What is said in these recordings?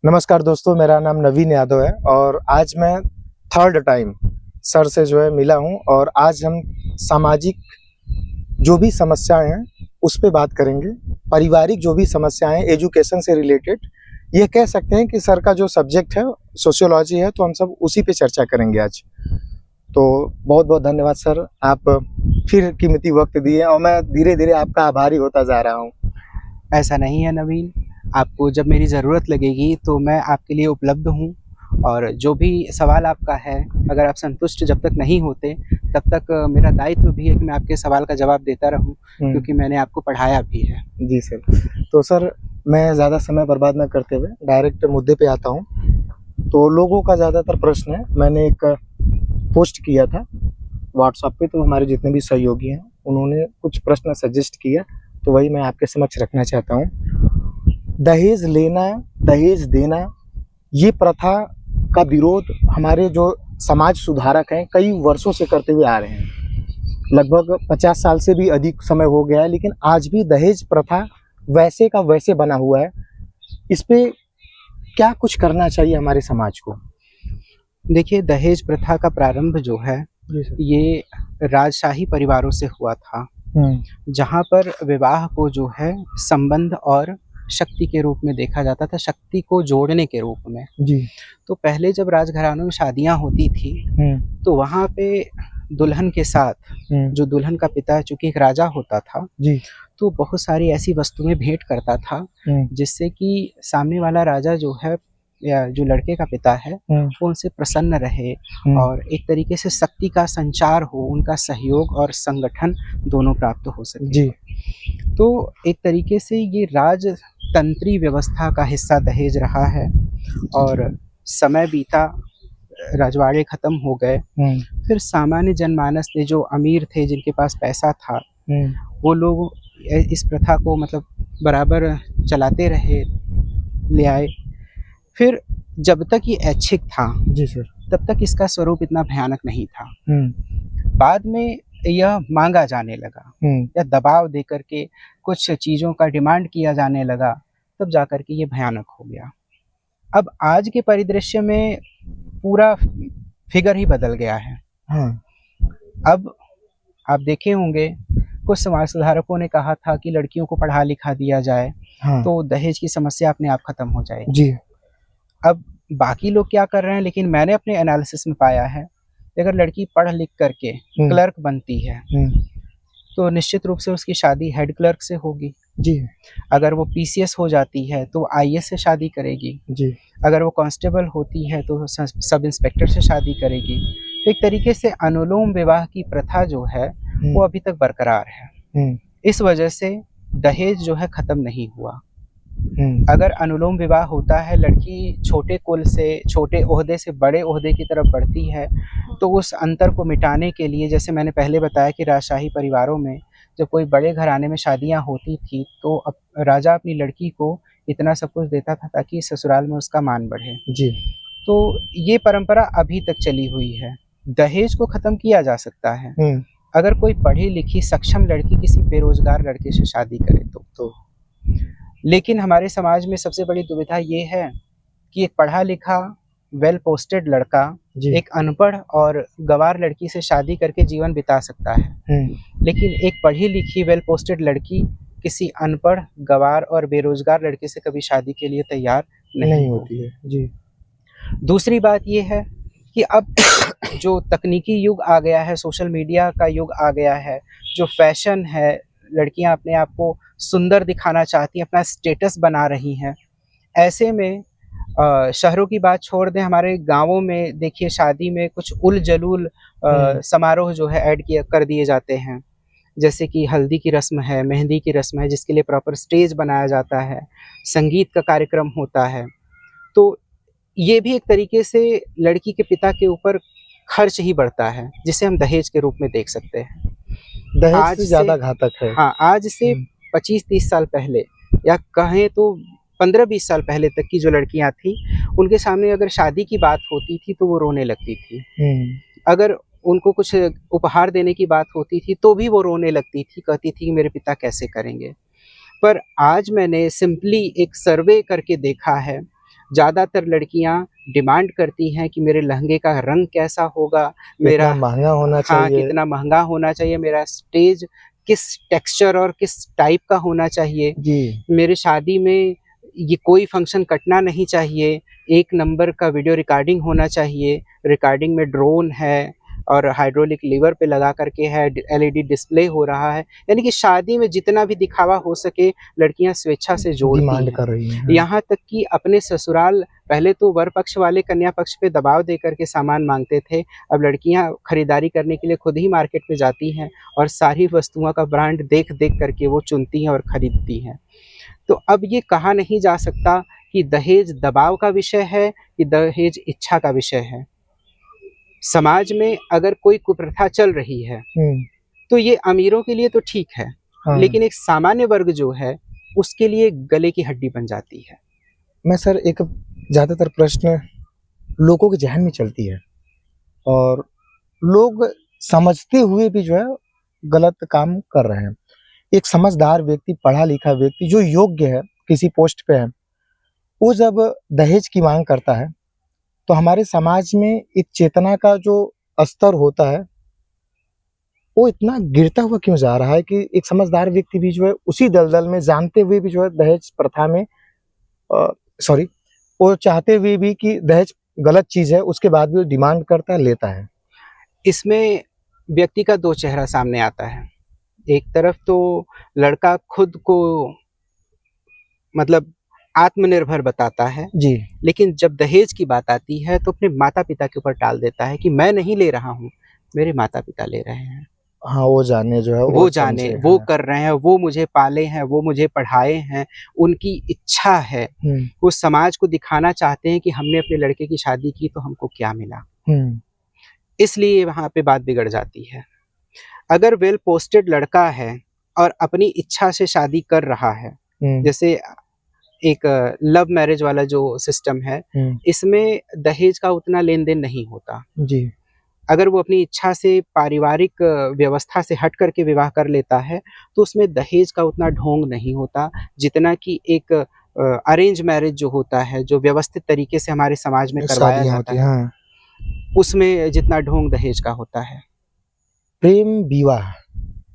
नमस्कार दोस्तों, मेरा नाम नवीन यादव है और आज मैं थर्ड टाइम सर से जो है मिला हूँ और आज हम सामाजिक जो भी समस्याएं हैं उस पे बात करेंगे। पारिवारिक जो भी समस्याएं हैं एजुकेशन से रिलेटेड, ये कह सकते हैं कि सर का जो सब्जेक्ट है सोशियोलॉजी है, तो हम सब उसी पे चर्चा करेंगे आज। तो बहुत बहुत धन्यवाद सर, आप फिर कीमती वक्त दिए और मैं धीरे धीरे आपका आभारी होता जा रहा हूँ। ऐसा नहीं है नवीन, आपको जब मेरी ज़रूरत लगेगी तो मैं आपके लिए उपलब्ध हूँ। और जो भी सवाल आपका है, अगर आप संतुष्ट जब तक नहीं होते तब तक मेरा दायित्व भी है कि मैं आपके सवाल का जवाब देता रहूँ, क्योंकि मैंने आपको पढ़ाया भी है। जी सर। तो सर, मैं ज़्यादा समय बर्बाद ना करते हुए डायरेक्ट मुद्दे पे आता हूँ। तो लोगों का ज़्यादातर प्रश्न है, मैंने एक पोस्ट किया था व्हाट्सएप पे, तो हमारे जितने भी सहयोगी हैं उन्होंने कुछ प्रश्न सजेस्ट किया, तो वही मैं आपके समक्ष रखना चाहता हूँ। दहेज लेना, दहेज देना, ये प्रथा का विरोध हमारे जो समाज सुधारक हैं कई वर्षों से करते हुए आ रहे हैं। लगभग 50 साल से भी अधिक समय हो गया है, लेकिन आज भी दहेज प्रथा वैसे का वैसे बना हुआ है। इस पे क्या कुछ करना चाहिए हमारे समाज को? देखिए, दहेज प्रथा का प्रारंभ जो है, जी सर। ये राजशाही परिवारों से हुआ था, जहाँ पर विवाह को जो है संबंध और शक्ति के रूप में देखा जाता था, शक्ति को जोड़ने के रूप में। जी। तो पहले जब राजघरानों में शादियाँ होती थी, तो वहाँ पे दुल्हन के साथ जो दुल्हन का पिता चूँकि एक राजा होता था, जी। तो बहुत सारी ऐसी वस्तुएँ भेंट करता था, जिससे कि सामने वाला राजा जो है या जो लड़के का पिता है, वो उनसे प्रसन्न रहे और एक तरीके से शक्ति का संचार हो, उनका सहयोग और संगठन दोनों प्राप्त हो सके। जी। तो एक तरीके से ये राजतंत्री व्यवस्था का हिस्सा दहेज रहा है और समय बीता, रजवाड़े खत्म हो गए, फिर सामान्य जनमानस ने, जो अमीर थे जिनके पास पैसा था, वो लोग इस प्रथा को मतलब बराबर चलाते रहे, ले आए। फिर जब तक ये ऐच्छिक था, जी सर। तब तक इसका स्वरूप इतना भयानक नहीं था। बाद में यह मांगा जाने लगा या दबाव दे करके कुछ चीज़ों का डिमांड किया जाने लगा, तब जाकर के ये भयानक हो गया। अब आज के परिदृश्य में पूरा फिगर ही बदल गया है। अब आप देखे होंगे, कुछ समाज सुधारकों ने कहा था कि लड़कियों को पढ़ा लिखा दिया जाए, तो दहेज की समस्या अपने आप खत्म हो जाएगी। जी। अब बाकी लोग क्या कर रहे हैं, लेकिन मैंने अपने एनालिसिस में पाया है कि अगर लड़की पढ़ लिख करके क्लर्क बनती है, तो निश्चित रूप से उसकी शादी हेड क्लर्क से होगी। जी। अगर वो पीसीएस हो जाती है तो आईएएस से शादी करेगी। जी। अगर वो कांस्टेबल होती है तो सब इंस्पेक्टर से शादी करेगी। तो एक तरीके से अनुलोम विवाह की प्रथा जो है वो अभी तक बरकरार है। इस वजह से दहेज जो है खत्म नहीं हुआ। अगर अनुलोम विवाह होता है, लड़की छोटे कुल से, छोटे ओहदे से बड़े ओहदे की तरफ बढ़ती है, तो उस अंतर को मिटाने के लिए, जैसे मैंने पहले बताया कि राजशाही परिवारों में जब कोई बड़े घराने में शादियां होती थी, तो राजा अपनी लड़की को इतना सब कुछ देता था ताकि ससुराल में उसका मान बढ़े। जी। तो ये परंपरा अभी तक चली हुई है। दहेज को खत्म किया जा सकता है अगर कोई पढ़ी लिखी सक्षम लड़की किसी बेरोजगार लड़के से शादी करे तो। लेकिन हमारे समाज में सबसे बड़ी दुविधा ये है कि एक पढ़ा लिखा वेल पोस्टेड लड़का एक अनपढ़ और गंवार लड़की से शादी करके जीवन बिता सकता है, लेकिन एक पढ़ी लिखी वेल पोस्टेड लड़की किसी अनपढ़, गंवार और बेरोजगार लड़के से कभी शादी के लिए तैयार नहीं होती है। जी। दूसरी बात ये है कि अब जो तकनीकी युग आ गया है, सोशल मीडिया का युग आ गया है, जो फैशन है, लड़कियां अपने आप को सुंदर दिखाना चाहती हैं, अपना स्टेटस बना रही हैं। ऐसे में शहरों की बात छोड़ दें, हमारे गाँवों में देखिए शादी में कुछ उल-जलूल समारोह जो है ऐड कर दिए जाते हैं। जैसे कि हल्दी की रस्म है, मेहंदी की रस्म है, जिसके लिए प्रॉपर स्टेज बनाया जाता है, संगीत का कार्यक्रम होता है। तो ये भी एक तरीके से लड़की के पिता के ऊपर खर्च ही बढ़ता है, जिसे हम दहेज के रूप में देख सकते हैं। दहेज से ज़्यादा घातक है। हाँ, आज से 25-30 साल पहले या कहें तो 15-20 साल पहले तक की जो लड़कियां थी, उनके सामने अगर शादी की बात होती थी तो वो रोने लगती थी। अगर उनको कुछ उपहार देने की बात होती थी तो भी वो रोने लगती थी, कहती थी कि मेरे पिता कैसे करेंगे। पर आज मैंने सिंपली एक सर्वे करके देखा है, ज़्यादातर लड़कियां डिमांड करती हैं कि मेरे लहंगे का रंग कैसा होगा, मेरा कितना महंगा होना हाँ, चाहिए। कितना महंगा होना चाहिए, मेरा स्टेज किस टेक्सचर और किस टाइप का होना चाहिए, जी। मेरे शादी में ये कोई फंक्शन कटना नहीं चाहिए, एक नंबर का वीडियो रिकॉर्डिंग होना चाहिए, रिकॉर्डिंग में ड्रोन है और हाइड्रोलिक लीवर पे लगा करके है, एलईडी डिस्प्ले हो रहा है। यानी कि शादी में जितना भी दिखावा हो सके लड़कियां स्वेच्छा से जोड़ती डिमांड हैं। कर रही हैं। हाँ। यहाँ तक कि अपने ससुराल पहले तो वर पक्ष वाले कन्या पक्ष पे दबाव दे करके सामान मांगते थे, अब लड़कियां खरीदारी करने के लिए खुद ही मार्केट में जाती हैं और सारी वस्तुओं का ब्रांड देख देख करके वो चुनती हैं और खरीदती हैं। तो अब ये कहा नहीं जा सकता कि दहेज दबाव का विषय है कि दहेज इच्छा का विषय है। समाज में अगर कोई कुप्रथा चल रही है हुँ। तो ये अमीरों के लिए तो ठीक है, हाँ। लेकिन एक सामान्य वर्ग जो है उसके लिए गले की हड्डी बन जाती है। मैं सर एक ज़्यादातर प्रश्न लोगों के ज़हन में चलती है और लोग समझते हुए भी जो है गलत काम कर रहे हैं। एक समझदार व्यक्ति, पढ़ा-लिखा व्यक्ति जो योग्य है, किसी पोस्ट पे है, वो जब दहेज की माँग करता है, तो हमारे समाज में एक चेतना का जो स्तर होता है, वो इतना गिरता हुआ क्यों जा रहा है कि एक समझदार व्यक्ति भी जो है उसी दलदल में जानते हुए भी जो है दहेज प्रथा में सॉरी वो चाहते हुए भी कि दहेज गलत चीज़ है, उसके बाद भी वो डिमांड करता है, लेता है। इसमें व्यक्ति का दो चेहरा सामने आता है। एक तरफ तो लड़का खुद को मतलब आत्मनिर्भर बताता है, जी। लेकिन जब दहेज की बात आती है तो अपने माता-पिता के ऊपर टाल देता है कि मैं नहीं ले रहा हूँ, मेरे माता-पिता ले रहे हैं। हाँ, वो जाने जो है वो वो जाने, समझे। वो हाँ। कर रहे हैं, वो मुझे पाले हैं, वो मुझे पढ़ाए हैं, उनकी इच्छा है। हुँ, वो समाज को दिखाना चाहते हैं कि हमने अपने लड़के की शादी की तो हमको क्या मिला। हुँ, इसलिए वहाँ पे बात बिगड़ जाती है। अगर वेल पोस्टेड लड़का है और अपनी इच्छा से शादी कर रहा है, हुँ, जैसे एक लव मैरिज वाला जो सिस्टम है, हुँ, इसमें दहेज का उतना लेन-देन नहीं होता। जी, अगर वो अपनी इच्छा से पारिवारिक व्यवस्था से हट करके विवाह कर लेता है, तो उसमें दहेज का उतना ढोंग नहीं होता, जितना कि एक अरेंज मैरिज जो होता है, जो व्यवस्थित तरीके से हमारे समाज में करवाया शादियाँ जाता होती हैं, है, हाँ। उसमें जितना ढोंग दहेज का होता है। प्रेम विवाह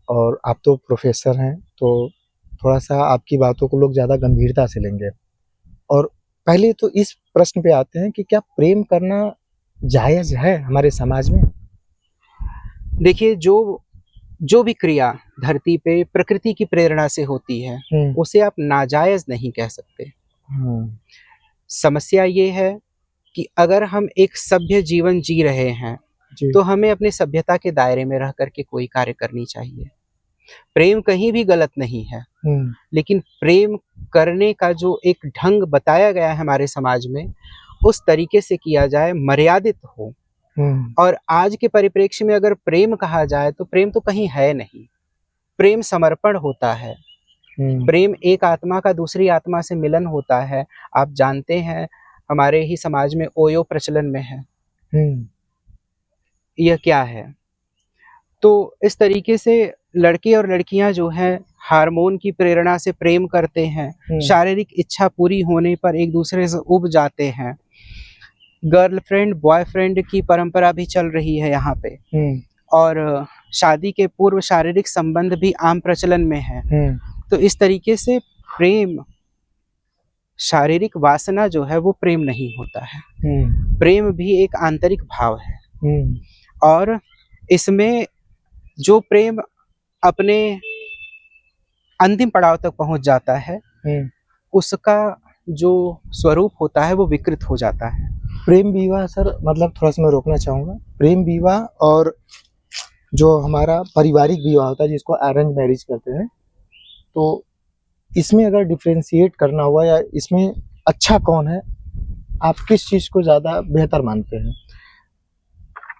और आप तो प्रोफ़ेसर हैं, तो थोड़ा-सा आपकी बातों को लोग ज़्यादा गंभीरता से लेंगे और पहले तो इस प्रश्न पे आते हैं कि क्या प्रेम करना जायज़ है हमारे समाज में? देखिए, जो जो भी क्रिया धरती पे प्रकृति की प्रेरणा से होती है, हुँ, उसे आप नाजायज़ नहीं कह सकते। हुँ, समस्या ये है कि अगर हम एक सभ्य जीवन जी रहे हैं, जी, तो हमें अपनी सभ्यता के दायरे में रह कर के कोई कार्य करनी चाहिए। प्रेम कहीं भी गलत नहीं है, हुँ, लेकिन प्रेम करने का जो एक ढंग बताया गया है हमारे समाज में, उस तरीके से किया जाए, मर्यादित हो। हुँ, और आज के परिप्रेक्ष्य में अगर प्रेम कहा जाए, तो प्रेम तो कहीं है नहीं। प्रेम समर्पण होता है। हुँ, प्रेम एक आत्मा का दूसरी आत्मा से मिलन होता है। आप जानते हैं, हमारे ही समाज में ओयो प्रचलन में है। हुँ, यह क्या है? तो इस तरीके से लड़के और लड़कियां जो हैं हार्मोन की प्रेरणा से प्रेम करते हैं, हुँ, शारीरिक इच्छा पूरी होने पर एक दूसरे से उब जाते हैं। गर्लफ्रेंड बॉयफ्रेंड की परंपरा भी चल रही है यहाँ पे, हुँ, और शादी के पूर्व शारीरिक संबंध भी आम प्रचलन में है। हुँ, तो इस तरीके से प्रेम, शारीरिक वासना जो है वो प्रेम नहीं होता है। हुँ, प्रेम भी एक आंतरिक भाव है, हुँ, और इसमें जो प्रेम अपने अंतिम पड़ाव तक पहुँच जाता है, हुँ। उसका जो स्वरूप होता है वो विकृत हो जाता है। प्रेम विवाह सर मतलब थोड़ा-सा मैं रोकना चाहूँगा। प्रेम विवाह और जो हमारा पारिवारिक विवाह होता है जिसको अरेंज मैरिज कहते हैं, तो इसमें अगर डिफरेंशिएट करना हुआ या इसमें अच्छा कौन है? आप किस चीज़ को ज़्यादा बेहतर मानते हैं?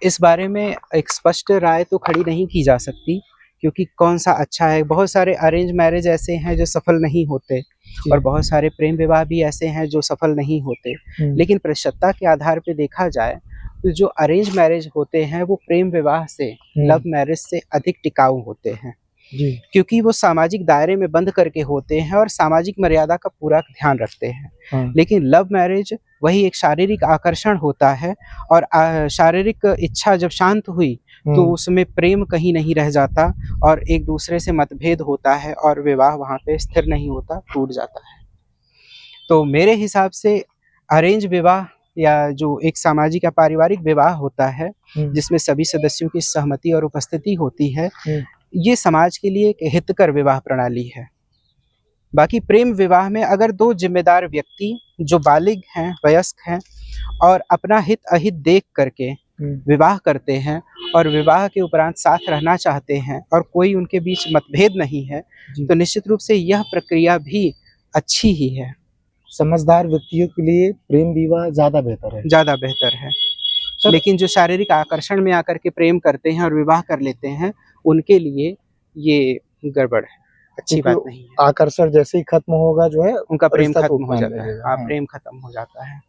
इस बारे में एक स्पष्ट राय तो खड़ी नहीं की जा सकती, क्योंकि कौन-सा अच्छा है। बहुत सारे अरेंज मैरिज ऐसे हैं जो सफल नहीं होते, जी। और बहुत सारे प्रेम विवाह भी ऐसे हैं जो सफल नहीं होते। हुँ, लेकिन प्रतिशतता के आधार पे देखा जाए, तो जो अरेंज मैरिज होते हैं वो प्रेम विवाह से, हुँ, लव मैरिज से अधिक टिकाऊ होते हैं। जी। क्योंकि वो सामाजिक दायरे में बंद करके होते हैं और सामाजिक मर्यादा का पूरा ध्यान रखते हैं। हाँ। लेकिन लव मैरिज वही एक शारीरिक आकर्षण होता है और शारीरिक इच्छा जब शांत हुई तो उसमें प्रेम कहीं नहीं रह जाता और एक दूसरे से मतभेद होता है और विवाह वहाँ पे स्थिर नहीं होता, टूट जाता है। तो मेरे हिसाब से अरेंज विवाह या जो एक सामाजिक या पारिवारिक विवाह होता है, जिसमें सभी सदस्यों की सहमति और उपस्थिति होती है, ये समाज के लिए एक हितकर विवाह प्रणाली है। बाकी प्रेम विवाह में अगर दो जिम्मेदार व्यक्ति जो बालिग हैं, वयस्क हैं और अपना हित अहित देख करके विवाह करते हैं और विवाह के उपरांत साथ रहना चाहते हैं और कोई उनके बीच मतभेद नहीं है, तो निश्चित रूप से यह प्रक्रिया भी अच्छी ही है। समझदार व्यक्तियों के लिए प्रेम विवाह ज़्यादा बेहतर है। ज़्यादा बेहतर है। सर, लेकिन जो शारीरिक आकर्षण में आकर के प्रेम करते हैं और विवाह कर लेते हैं, उनके लिए ये गड़बड़ है, अच्छी बात नहीं है। आकर्षण जैसे ही खत्म होगा जो है उनका प्रेम रिश्ता खत्म टूटने हो जाता है। लगेगा। हाँ, हाँ। प्रेम खत्म हो जाता है।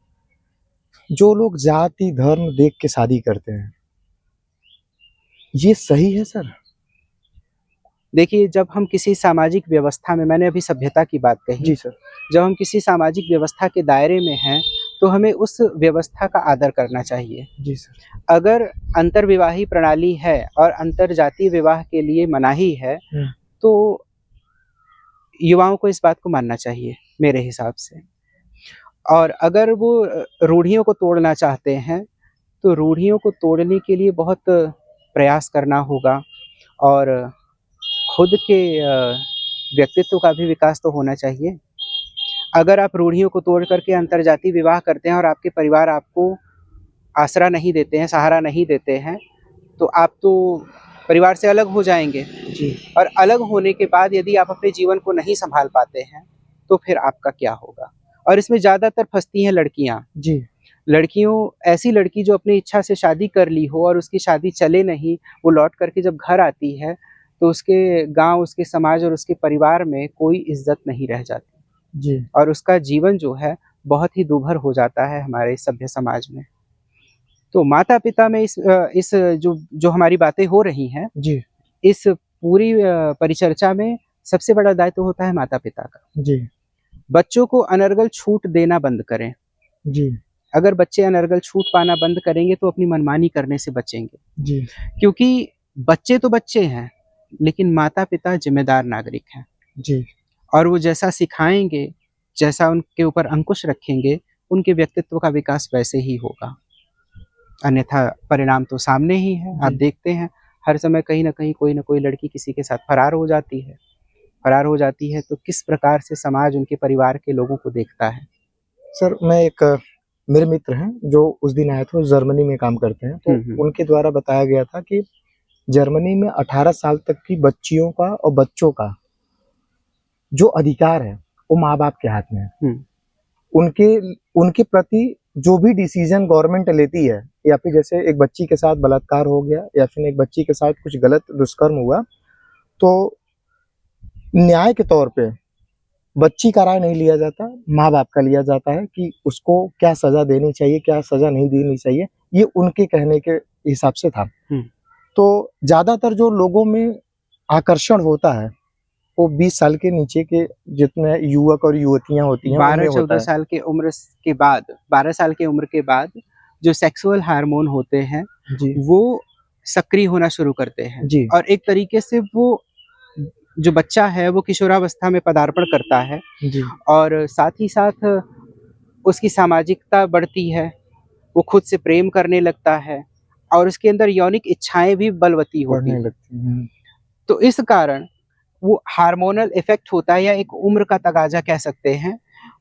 जो लोग जाति धर्म देख के शादी करते हैं, ये सही है सर? देखिए, जब हम किसी सामाजिक व्यवस्था में, मैंने अभी सभ्यता की बात कही। जी सर। जब हम किसी सामाजिक व्यवस्था के दायरे में हैं, तो हमें उस व्यवस्था का आदर करना चाहिए। जी सर। अगर अंतर्विवाही प्रणाली है और अंतरजातीय विवाह के लिए मनाही है, तो युवाओं को इस बात को मानना चाहिए मेरे हिसाब से। और अगर वो रूढ़ियों को तोड़ना चाहते हैं, तो रूढ़ियों को तोड़ने के लिए बहुत प्रयास करना होगा और खुद के व्यक्तित्व का भी विकास तो होना चाहिए। अगर आप रूढ़ियों को तोड़ करके अंतरजातीय विवाह करते हैं और आपके परिवार आपको आसरा नहीं देते हैं, सहारा नहीं देते हैं, तो आप तो परिवार से अलग हो जाएँगे। जी। और अलग होने के बाद यदि आप अपने जीवन को नहीं सँभाल पाते हैं, तो फिर आपका क्या होगा? और इसमें ज़्यादातर फँसती हैं लड़कियाँ। जी। ऐसी लड़की जो अपनी इच्छा से शादी कर ली हो और उसकी शादी चले नहीं, वो लौट करके जब घर आती है, तो उसके गाँव, उसके समाज और उसके परिवार में कोई इज़्ज़त नहीं रह जाती। जी। और उसका जीवन जो है, बहुत ही दूभर हो जाता है हमारे सभ्य समाज में। तो माता-पिता में इस जो हमारी बातें हो रही हैं, जी। इस पूरी परिचर्चा में सबसे बड़ा दायित्व होता है माता-पिता का। जी। बच्चों को अनर्गल छूट देना बंद करें। जी। अगर बच्चे अनर्गल छूट पाना बंद करेंगे तो अपनी मनमानी करने से बचेंगे। जी। क्योंकि बच्चे तो बच्चे हैं, लेकिन माता-पिता ज़िम्मेदार नागरिक हैं जी। और वो जैसा सिखाएँगे, जैसा उनके ऊपर अंकुश रखेंगे, उनके व्यक्तित्व का विकास वैसे ही होगा। अन्यथा परिणाम तो सामने ही है। आप जी। देखते हैं, हर समय कहीं न कहीं कोई न कोई लड़की किसी के साथ फरार हो जाती है। फरार हो जाती है तो किस प्रकार से समाज उनके परिवार के लोगों को देखता है। सर, मेरे मित्र हैं जो उस दिन आए थे, वो जर्मनी में काम करते हैं, तो उनके द्वारा बताया गया था कि जर्मनी में 18 साल तक की बच्चियों का और बच्चों का जो अधिकार है, वो माँ-बाप के हाथ में है। उनके उनके प्रति जो भी डिसीज़न गवर्नमेंट लेती है, या फिर जैसे एक बच्ची के साथ बलात्कार हो गया या फिर एक बच्ची के साथ कुछ गलत दुष्कर्म हुआ, तो न्याय के तौर पे बच्ची का राय नहीं लिया जाता, माँ-बाप का लिया जाता है कि उसको क्या सज़ा देनी चाहिए, क्या सज़ा नहीं देनी चाहिए, ये उनके कहने के हिसाब से था। तो ज़्यादातर जो लोगों में आकर्षण होता है, वो 20 साल के नीचे के जितने युवक और युवतियाँ होती हैं, उनमें होता 12-14 है। साल के उम्र के बाद 12 साल की उम्र के बाद जो सेक्सुअल हार्मोन होते हैं, जी। वो सक्रिय होना शुरू करते हैं। जी। और एक तरीके से वो जो बच्चा है, वो किशोरावस्था में पदार्पण करता है जी। और साथ ही साथ उसकी सामाजिकता बढ़ती है, वो खुद से प्रेम करने लगता है और उसके अंदर यौनिक इच्छाएँ भी बलवती होती बढ़ने हैं। लगती हैं। तो इस कारण वो हार्मोनल इफ़ेक्ट होता है या एक उम्र का तगाज़ा कह सकते हैं,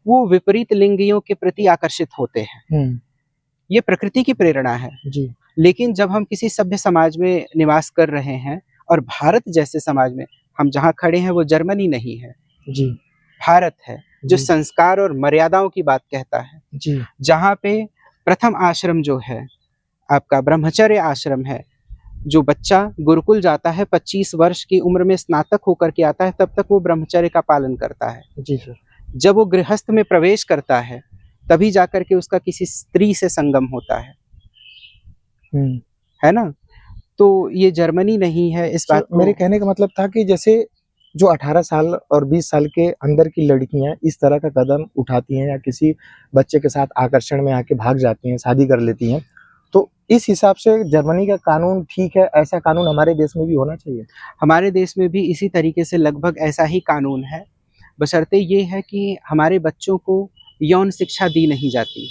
वो विपरीत लिंगियों के प्रति आकर्षित होते हैं। ये प्रकृति की प्रेरणा है। जी। लेकिन जब हम किसी सभ्य समाज में निवास कर रहे हैं और भारत जैसे समाज में, हम जहाँ खड़े हैं वो जर्मनी नहीं है, जी। भारत है, जो जी। संस्कार और मर्यादाओं की बात कहता है। जी। जहाँ पे प्रथम आश्रम जो है, आपका ब्रह्मचर्य आश्रम है, जो बच्चा गुरुकुल जाता है 25 वर्ष की उम्र में स्नातक होकर के आता है, तब तक वो ब्रह्मचर्य का पालन करता है। जी सर। जब वो गृहस्थ में प्रवेश करता है, तभी जाकर के उसका किसी स्त्री से संगम होता है ना? तो ये जर्मनी नहीं है इस बात को। मेरे कहने का मतलब था कि जैसे जो 18 साल और 20 साल के अंदर की लड़कियां इस तरह का कदम उठाती हैं या किसी बच्चे के साथ आकर्षण में आके भाग जाती हैं, शादी कर लेती हैं, तो इस हिसाब से जर्मनी का कानून ठीक है, ऐसा कानून हमारे देश में भी होना चाहिए। हमारे देश में भी इसी तरीके से लगभग ऐसा ही कानून है, बशर्ते ये है कि हमारे बच्चों को यौन शिक्षा दी नहीं जाती।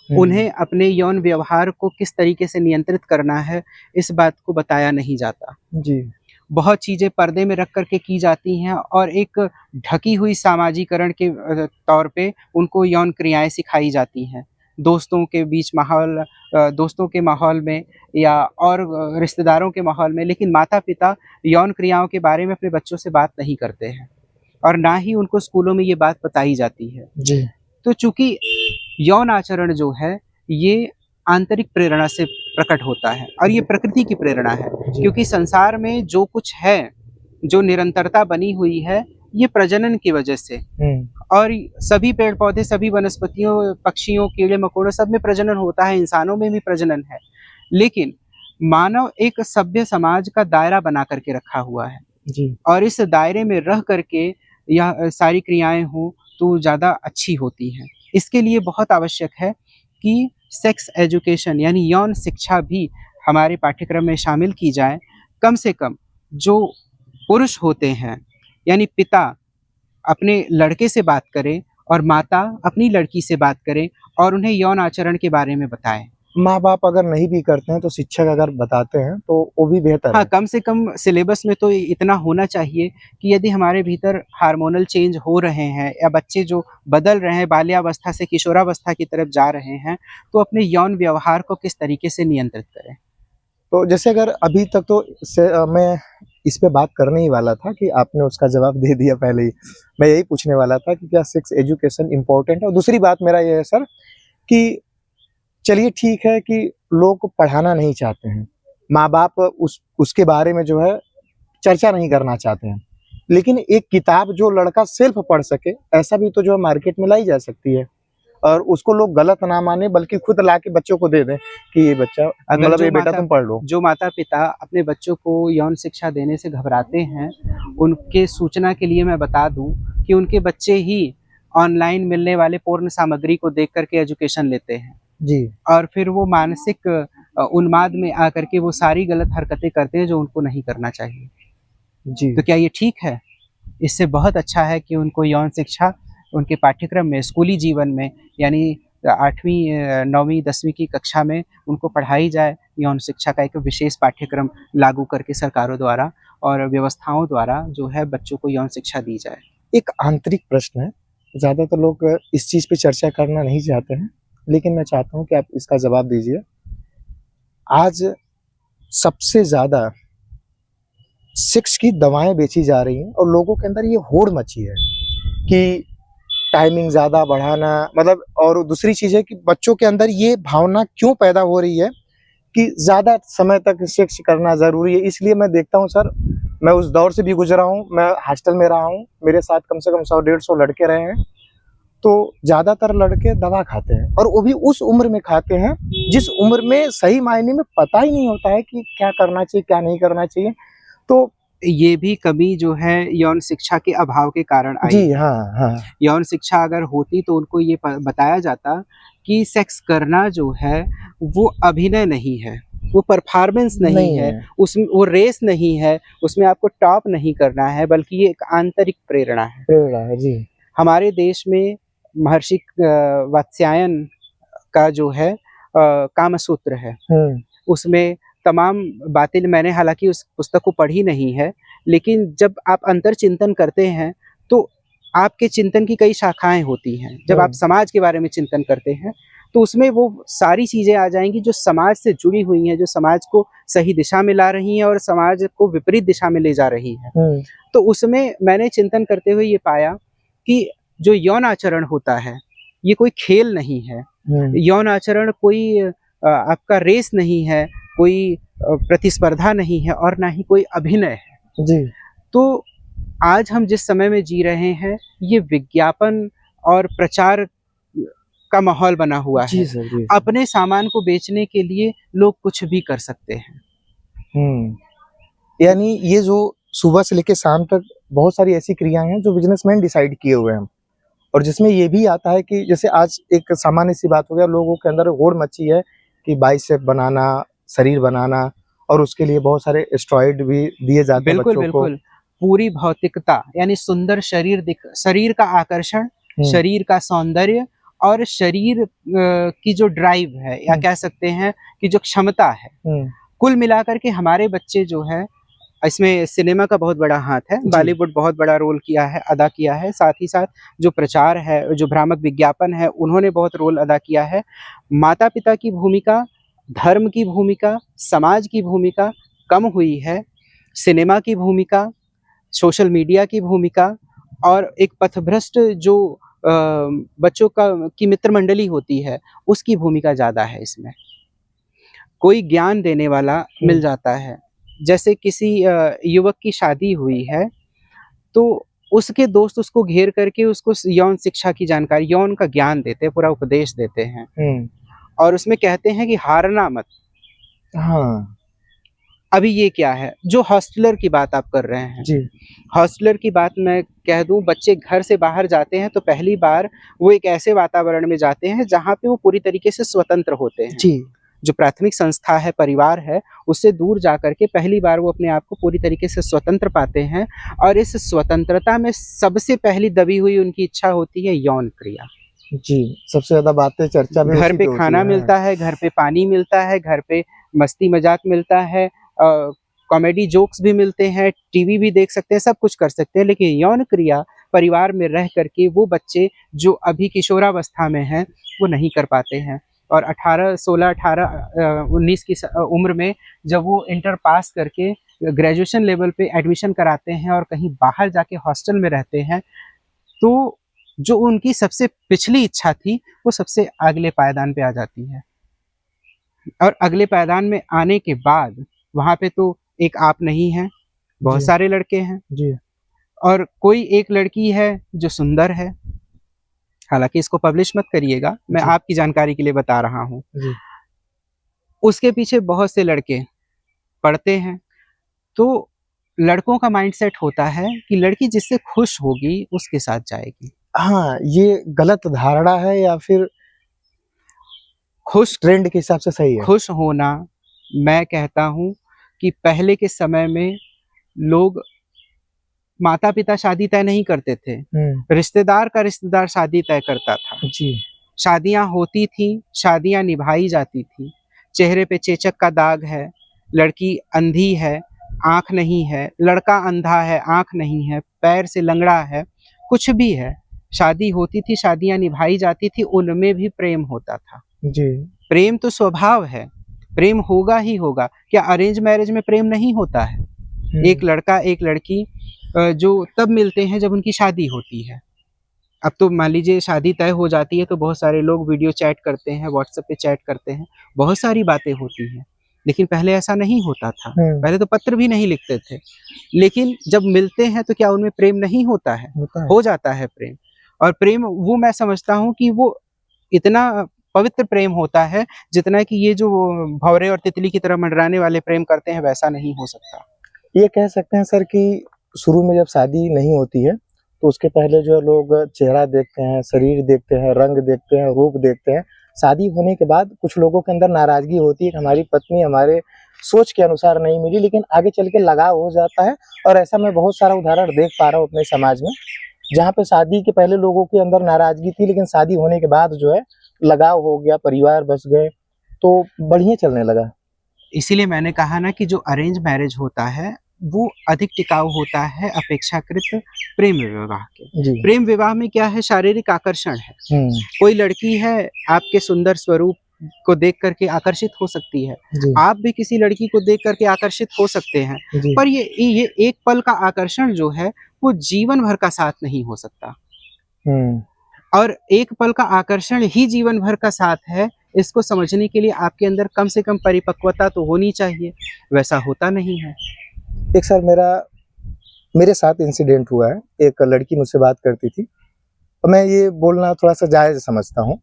उन्हें अपने यौन व्यवहार को किस तरीके से नियंत्रित करना है, इस बात को बताया नहीं जाता। जी। बहुत चीज़ें पर्दे में रख कर के की जाती हैं और एक ढकी हुई सामाजीकरण के तौर पे उनको यौन क्रियाएँ सिखाई जाती हैं। दोस्तों के बीच माहौल दोस्तों के माहौल में या और रिश्तेदारों के माहौल में, लेकिन माता-पिता यौन क्रियाओं के बारे में अपने बच्चों से बात नहीं करते हैं और ना ही उनको स्कूलों में ये बात बताई जाती है। जी। तो चूँकि यौन आचरण जो है, ये आंतरिक प्रेरणा से प्रकट होता है और ये प्रकृति की प्रेरणा है, जी। क्योंकि संसार में जो कुछ है, जो निरंतरता बनी हुई है, ये प्रजनन की वजह से। और सभी पेड़-पौधे, सभी वनस्पतियों, पक्षियों, कीड़े-मकोड़ों सब में प्रजनन होता है, इंसानों में भी प्रजनन है। लेकिन मानव एक सभ्य समाज का दायरा बना कर के रखा हुआ है जी। और इस दायरे में रह कर के यह सारी क्रियाएँ हों, तो ज़्यादा अच्छी होती हैं। इसके लिए बहुत आवश्यक है कि सेक्स एजुकेशन यानी यौन शिक्षा भी हमारे पाठ्यक्रम में शामिल की जाए। कम से कम जो पुरुष होते हैं, यानी पिता अपने लड़के से बात करें और माता अपनी लड़की से बात करें और उन्हें यौन आचरण के बारे में बताएँ। माँ-बाप अगर नहीं भी करते हैं तो शिक्षक अगर बताते हैं तो वो भी बेहतर हाँ, है। कम से कम सिलेबस में तो इतना होना चाहिए कि यदि हमारे भीतर हार्मोनल चेंज हो रहे हैं या बच्चे जो बदल रहे हैं, बाल्यावस्था से किशोरावस्था की तरफ जा रहे हैं, तो अपने यौन व्यवहार को किस तरीके से नियंत्रित करें। तो जैसे अगर अभी तक तो मैं इस पे बात करने ही वाला था कि आपने उसका जवाब दे दिया पहले ही। मैं यही पूछने वाला था कि क्या सेक्स एजुकेशन इम्पोर्टेंट है? और दूसरी बात मेरा ये है सर कि चलिए ठीक है कि लोग पढ़ाना नहीं चाहते हैं, माँ-बाप उसके बारे में जो है चर्चा नहीं करना चाहते हैं। लेकिन एक किताब जो लड़का सेल्फ पढ़ सके, ऐसा भी तो जो है मार्केट में लाई जा सकती है और उसको लोग गलत ना माने बल्कि खुद लाके बच्चों को दे दें कि ये बच्चा अगर मतलब जो ये बेटा माता तुम पढ़ लो। जो माता-पिता अपने बच्चों को यौन शिक्षा देने से घबराते हैं, उनके सूचना के लिए मैं बता दूँ कि उनके बच्चे ही ऑनलाइन मिलने वाले पोर्न सामग्री को देख कर के एजुकेशन लेते हैं जी। और फिर वो मानसिक उन्माद में आकर के वो सारी गलत हरकतें करते हैं जो उनको नहीं करना चाहिए। जी। तो क्या ये ठीक है? इससे बहुत अच्छा है कि उनको यौन शिक्षा उनके पाठ्यक्रम में, स्कूली जीवन में यानी 8वीं 9वीं 10वीं की कक्षा में उनको पढ़ाई जाए। यौन शिक्षा का एक विशेष पाठ्यक्रम लागू करके सरकारों द्वारा और व्यवस्थाओं द्वारा जो है बच्चों को यौन शिक्षा दी जाए। एक आंतरिक प्रश्न है, ज़्यादातर लोग इस चीज़ पे चर्चा करना नहीं चाहते हैं, लेकिन मैं चाहता हूँ कि आप इसका जवाब दीजिए। आज सबसे ज़्यादा सेक्स की दवाएँ बेची जा रही हैं और लोगों के अंदर ये होड़ मची है कि टाइमिंग ज़्यादा बढ़ाना मतलब और दूसरी चीज़ है कि बच्चों के अंदर ये भावना क्यों पैदा हो रही है कि ज़्यादा समय तक सेक्स करना ज़रूरी है। इसलिए मैं देखता हूँ सर, मैं उस दौर से भी गुज़रा हूँ, मैं हॉस्टल में रहा हूँ, मेरे साथ कम से कम 100 डेढ़ 100 लड़के रहे हैं, तो ज़्यादातर लड़के दवा खाते हैं और वो भी उस उम्र में खाते हैं, जिस उम्र में सही मायने में पता ही नहीं होता है कि क्या करना चाहिए, क्या नहीं करना चाहिए। तो ये भी कमी जो है यौन शिक्षा के अभाव के कारण आई जी, है। हाँ, हाँ। यौन शिक्षा अगर होती तो उनको ये बताया जाता कि सेक्स करना जो है वो अभिनय नहीं है, वो परफॉर्मेंस नहीं है, है। उसमें वो रेस नहीं है, उसमें आपको टॉप नहीं करना है बल्कि ये एक आंतरिक प्रेरणा है। प्रेरणा है, जी। हमारे देश में महर्षि वात्स्यायन का जो है कामसूत्र है, हुँ। उसमें तमाम बातें मैंने हालाँकि उस पुस्तक को पढ़ी नहीं है, लेकिन जब आप अंतर्चिंतन करते हैं, तो आपके चिंतन की कई शाखाएँ होती हैं। जब आप हुँ। समाज के बारे में चिंतन करते हैं, तो उसमें वो सारी चीज़ें आ जाएँगी जो समाज से जुड़ी हुई हैं, जो समाज को सही दिशा में ला रही हैं और समाज को विपरीत दिशा में ले जा रही हैं। हुँ। तो उसमें मैंने चिंतन करते हुए ये पाया कि जो यौन आचरण होता है, ये कोई खेल नहीं है। हुँ। यौन आचरण कोई आपका रेस नहीं है, कोई प्रतिस्पर्धा नहीं है और ना ही कोई अभिनय है। जी। तो आज हम जिस समय में जी रहे हैं, ये विज्ञापन और प्रचार का माहौल बना हुआ जी है। सर, जी सर। अपने सामान को बेचने के लिए लोग कुछ भी कर सकते हैं। यानी ये जो सुबह से लेके शाम तक बहुत सारी ऐसी क्रियाएं हैं जो बिजनेसमैन डिसाइड किए हुए हैं, और जिसमें ये भी आता है कि जैसे आज एक सामान्य सी बात हो गया, लोगों के अंदर होड़ मची है कि बाइसेप बनाना, शरीर बनाना, और उसके लिए बहुत सारे स्टेरॉइड भी दिए जाते हैं बिल्कुल बच्चों को। बिल्कुल, पूरी भौतिकता यानी सुंदर शरीर का आकर्षण, शरीर का सौंदर्य और शरीर की जो ड्राइव है या कह सकते हैं कि जो क्षमता है, कुल मिलाकर के हमारे बच्चे जो है, इसमें सिनेमा का बहुत बड़ा हाथ है, बॉलीवुड बहुत बड़ा रोल अदा किया है, साथ ही साथ जो प्रचार है, जो भ्रामक विज्ञापन है, उन्होंने बहुत रोल अदा किया है। माता-पिता की भूमिका, धर्म की भूमिका, समाज की भूमिका कम हुई है, सिनेमा की भूमिका, सोशल मीडिया की भूमिका और एक पथभ्रष्ट जो बच्चों की मित्र मंडली होती है, उसकी भूमिका ज़्यादा है इसमें। कोई ज्ञान देने वाला मिल जाता है, जैसे किसी युवक की शादी हुई है, तो उसके दोस्त उसको घेर करके उसको यौन शिक्षा की जानकारी, यौन का ज्ञान देते हैं, पूरा उपदेश देते हैं और उसमें कहते हैं कि हारना मत। हाँ। अभी ये क्या है, जो हॉस्टलर की बात आप कर रहे हैं, जी। हॉस्टलर की बात मैं कह दूँ, बच्चे घर से बाहर जाते हैं तो पहली बार वो एक ऐसे वातावरण में जाते हैं जहाँ पे वो पूरी तरीके से स्वतंत्र होते हैं। जी। जो प्राथमिक संस्था है, परिवार है, उससे दूर जाकर के पहली बार वो अपने आप को पूरी तरीके से स्वतंत्र पाते हैं और इस स्वतंत्रता में सबसे पहली दबी हुई उनकी इच्छा होती है यौन क्रिया। जी, सबसे ज़्यादा बातें चर्चा में घर उसी पे पे होती खाना है। मिलता है, घर पे पानी मिलता है, घर पे मस्ती मजाक मिलता है, कॉमेडी जोक्स भी मिलते हैं, टीवी भी देख सकते हैं, सब कुछ कर सकते हैं, लेकिन यौन क्रिया परिवार में रह करके वो बच्चे जो अभी किशोरावस्था में हैं, वो नहीं कर पाते हैं और 18, 16, 18, 19 की उम्र में जब वो इंटर पास करके ग्रेजुएशन लेवल पे एडमिशन कराते हैं और कहीं बाहर जाके हॉस्टल में रहते हैं, तो जो उनकी सबसे पिछली इच्छा थी, वो सबसे अगले पायदान पे आ जाती है और अगले पायदान में आने के बाद वहाँ पे तो एक आप नहीं हैं, बहुत जी। सारे लड़के हैं जी। और कोई एक लड़की है जो सुंदर है, हालाँकि इसको पब्लिश मत करिएगा, मैं जी। आपकी जानकारी के लिए बता रहा हूँ। जी। उसके पीछे बहुत से लड़के पड़ते हैं, तो लड़कों का माइंडसेट होता है कि लड़की जिससे खुश होगी, उसके साथ जाएगी। हाँ, ये गलत धारणा है या फिर खुश ट्रेंड के हिसाब से सही है? खुश होना, मैं कहता हूँ कि पहले के समय में लोग माता-पिता शादी तय नहीं करते थे, रिश्तेदार का रिश्तेदार शादी तय करता था। जी। शादियाँ होती थीं, शादियाँ निभाई जाती थीं, चेहरे पे चेचक का दाग है, लड़की अंधी है, आँख नहीं है, लड़का अंधा है, आँख नहीं है, पैर से लंगड़ा है, कुछ भी है, शादी होती थी, शादियाँ निभाई जाती थी, उनमें भी प्रेम होता था। जी। प्रेम तो स्वभाव है, प्रेम होगा ही होगा, क्या अरेंज मैरिज में प्रेम नहीं होता है? एक लड़का, एक लड़की जो तब मिलते हैं जब उनकी शादी होती है। अब तो मान लीजिए शादी तय हो जाती है तो बहुत सारे लोग वीडियो चैट करते हैं, व्हाट्सएप पे चैट करते हैं, बहुत सारी बातें होती हैं। लेकिन पहले ऐसा नहीं होता था, पहले तो पत्र भी नहीं लिखते थे। लेकिन जब मिलते हैं तो क्या उनमें प्रेम नहीं होता है? होता है। हो जाता है प्रेम और प्रेम वो मैं समझता हूँ कि वो इतना पवित्र प्रेम होता है, जितना कि ये जो भँवरे और तितली की तरह मंडराने वाले प्रेम करते हैं, वैसा नहीं हो सकता। ये कह सकते हैं सर कि शुरू में जब शादी नहीं होती है, तो उसके पहले जो है लोग चेहरा देखते हैं, शरीर देखते हैं, रंग देखते हैं, रूप देखते हैं। शादी होने के बाद कुछ लोगों के अंदर नाराज़गी होती है कि हमारी पत्नी हमारे सोच के अनुसार नहीं मिली, लेकिन आगे चल के लगाव हो जाता है, और ऐसा मैं बहुत सारा उदाहरण देख पा रहा हूँ अपने समाज में, जहाँ पे शादी के पहले लोगों के अंदर नाराज़गी थी, लेकिन शादी होने के बाद जो है लगाव हो गया, परिवार बस गए, तो बढ़िया चलने लगा। इसीलिए मैंने कहा ना कि जो अरेंज मैरिज होता है, वो अधिक टिकाऊ होता है अपेक्षाकृत प्रेम विवाह के। जी। प्रेम विवाह में क्या है, शारीरिक आकर्षण है। कोई लड़की है, आपके सुंदर स्वरूप को देख कर के आकर्षित हो सकती है। जी। आप भी किसी लड़की को देख कर के आकर्षित हो सकते हैं। जी। पर ये एक पल का आकर्षण जो है, वो जीवन भर का साथ नहीं हो सकता। और एक पल का आकर्षण ही जीवन भर का साथ है, इसको समझने के लिए आपके अंदर कम से कम परिपक्वता तो होनी चाहिए, वैसा होता नहीं है। एक सर मेरे साथ इंसिडेंट हुआ है, एक लड़की मुझसे बात करती थी, और मैं ये बोलना थोड़ा-सा जायज़ समझता हूँ।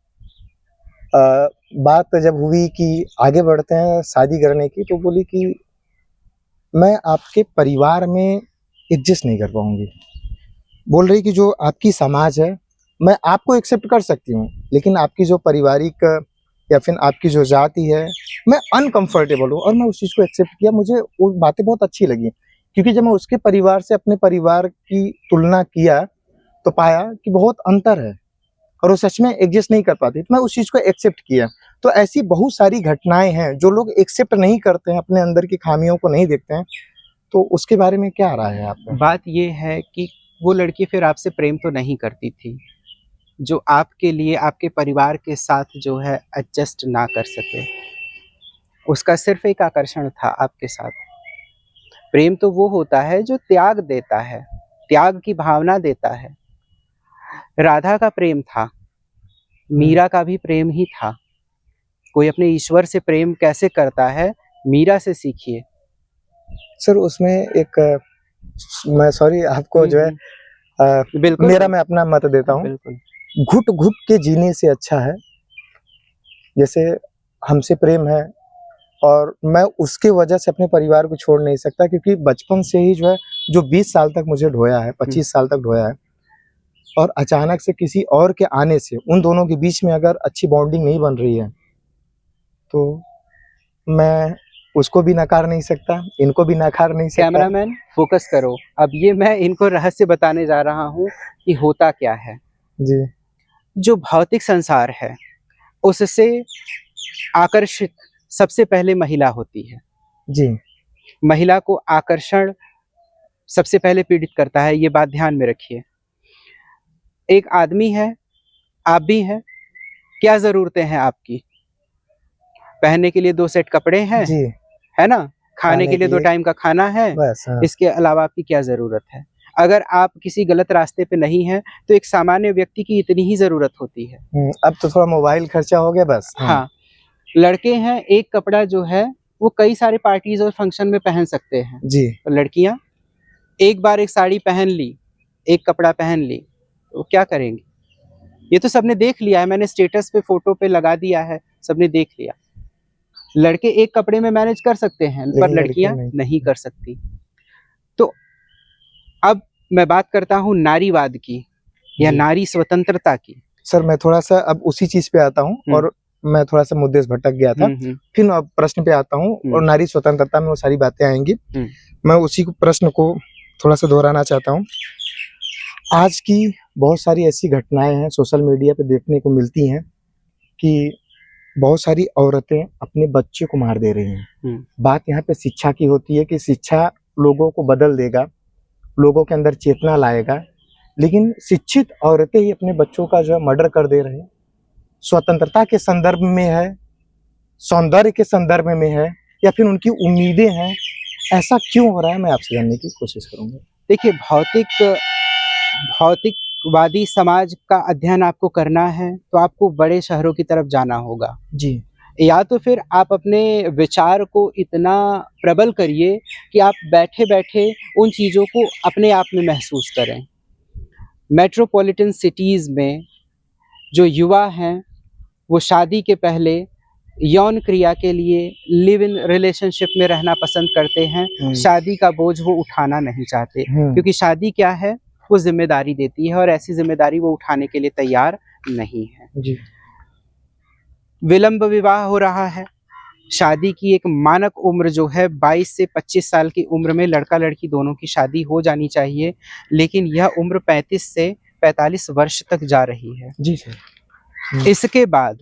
बात जब हुई कि आगे बढ़ते हैं शादी करने की, तो बोली कि मैं आपके परिवार में एडजस्ट नहीं कर पाऊँगी। बोल रही कि जो आपकी समाज है, मैं आपको एक्सेप्ट कर सकती हूँ, लेकिन आपकी जो पारिवारिक या फिर आपकी जो जाति है, मैं अनकम्फ़र्टेबल हूँ और मैं उस चीज़ को एक्सेप्ट किया। मुझे वो बातें बहुत अच्छी लगी, क्योंकि जब मैं उसके परिवार से अपने परिवार की तुलना किया, तो पाया कि बहुत अंतर है और वो सच में एडजस्ट नहीं कर पाती, तो मैं उस चीज़ को एक्सेप्ट किया। तो ऐसी बहुत सारी घटनाएँ हैं, जो लोग एक्सेप्ट नहीं करते हैं, अपने अंदर की खामियों को नहीं देखते हैं, तो उसके बारे में क्या राय है आपका? बात ये है कि वो लड़की फिर आपसे प्रेम तो नहीं करती थी, जो आपके लिए आपके परिवार के साथ जो है एडजस्ट ना कर सके। उसका सिर्फ़ एक आकर्षण था आपके साथ। प्रेम तो वो होता है जो त्याग देता है, त्याग की भावना देता है। राधा का प्रेम था, मीरा का भी प्रेम ही था। कोई अपने ईश्वर से प्रेम कैसे करता है, मीरा से सीखिए। सर उसमें एक मैं सॉरी आपको जो है बिल्कुल, मेरा मैं अपना मत देता हूँ। बिल्कुल। घुट-घुट के जीने से अच्छा है, जैसे हमसे प्रेम है और मैं उसके वजह से अपने परिवार को छोड़ नहीं सकता, क्योंकि बचपन से ही जो है, जो 20 साल तक मुझे ढोया है, 25 साल तक ढोया है और अचानक से किसी और के आने से उन दोनों के बीच में अगर अच्छी बॉन्डिंग नहीं बन रही है, तो मैं उसको भी नकार नहीं सकता, इनको भी नकार नहीं सकता। कैमरामैन फ़ोकस करो। अब ये मैं इनको रहस्य बताने जा रहा हूँ कि होता क्या है। जी, जो भौतिक संसार है, उससे आकर्षित सबसे पहले महिला होती है। जी, महिला को आकर्षण सबसे पहले पीड़ित करता है, ये बात ध्यान में रखिए। एक आदमी है, आप भी हैं, क्या ज़रूरतें हैं आपकी? पहनने के लिए 2 सेट कपड़े हैं, जी, है ना? खाने खाने के लिए के 2 लिए टाइम का खाना है, बस हाँ। इसके अलावा आपकी क्या ज़रूरत है? अगर आप किसी गलत रास्ते पे नहीं हैं, तो एक सामान्य व्यक्ति की इतनी ही ज़रूरत होती है। अब तो थोड़ा मोबाइल खर्चा हो गया बस। हाँ, लड़के हैं, एक कपड़ा जो है, वो कई सारे पार्टीज़ और फंक्शन में पहन सकते हैं। जी, और लड़कियाँ, एक बार एक साड़ी पहन ली, एक कपड़ा पहन ली, तो क्या करेंगी? ये तो सबने देख लिया है, मैंने स्टेटस पे, फ़ोटो पे लगा दिया है, सबने देख लिया। लड़के एक कपड़े में मैनेज कर सकते हैं, पर लेकिन लड़कियाँ लड़कियाँ नहीं। नहीं कर सकती। तो अब मैं बात करता हूँ नारीवाद की या जी। नारी स्वतंत्रता की। सर मैं थोड़ा-सा अब उसी चीज़ पे आता हूँ हुँ, और मैं थोड़ा-सा मुद्दे से भटक गया था। हुँ, हुँ, फिर मैं अब प्रश्न पे आता हूँ हुँ, और नारी स्वतंत्रता में वो सारी बातें आएँगी। हुँ, मैं उसी को प्रश्न को थोड़ा-सा दोहराना चाहता हूँ। आज की बहुत सारी ऐसी घटनाएँ हैं सोशल मीडिया पे देखने को मिलती हैं कि बहुत सारी औरतें अपने बच्चे को मार दे रही हैं। हुँ। बात यहाँ पे शिक्षा की होती है कि शिक्षा लोगों को बदल देगा, लोगों के अंदर चेतना लाएगा, लेकिन शिक्षित औरतें ही अपने बच्चों का जो है मर्डर कर दे रहे हैं। स्वतंत्रता के संदर्भ में है, सौंदर्य के संदर्भ में है या फिर उनकी उम्मीदें हैं, ऐसा क्यों हो रहा है मैं आपसे जानने की कोशिश करूँगा? देखिए, भौतिकवादी समाज का अध्ययन आपको करना है, तो आपको बड़े शहरों की तरफ जाना होगा। जी, या तो फिर आप अपने विचार को इतना प्रबल करिए कि आप बैठे-बैठे उन चीज़ों को अपने आप में महसूस करें। मेट्रोपॉलिटन सिटीज़ में जो युवा हैं, वो शादी के पहले यौन क्रिया के लिए लिव इन रिलेशनशिप में रहना पसंद करते हैं। शादी का बोझ वो उठाना नहीं चाहते, क्योंकि शादी क्या है, वो ज़िम्मेदारी देती है और ऐसी ज़िम्मेदारी वो उठाने के लिए तैयार नहीं है। जी, विलंब विवाह हो रहा है। शादी की एक मानक उम्र जो है 22 से 25 साल की उम्र में लड़का-लड़की दोनों की शादी हो जानी चाहिए, लेकिन यह उम्र 35 से 45 वर्ष तक जा रही है। जी सर। इसके बाद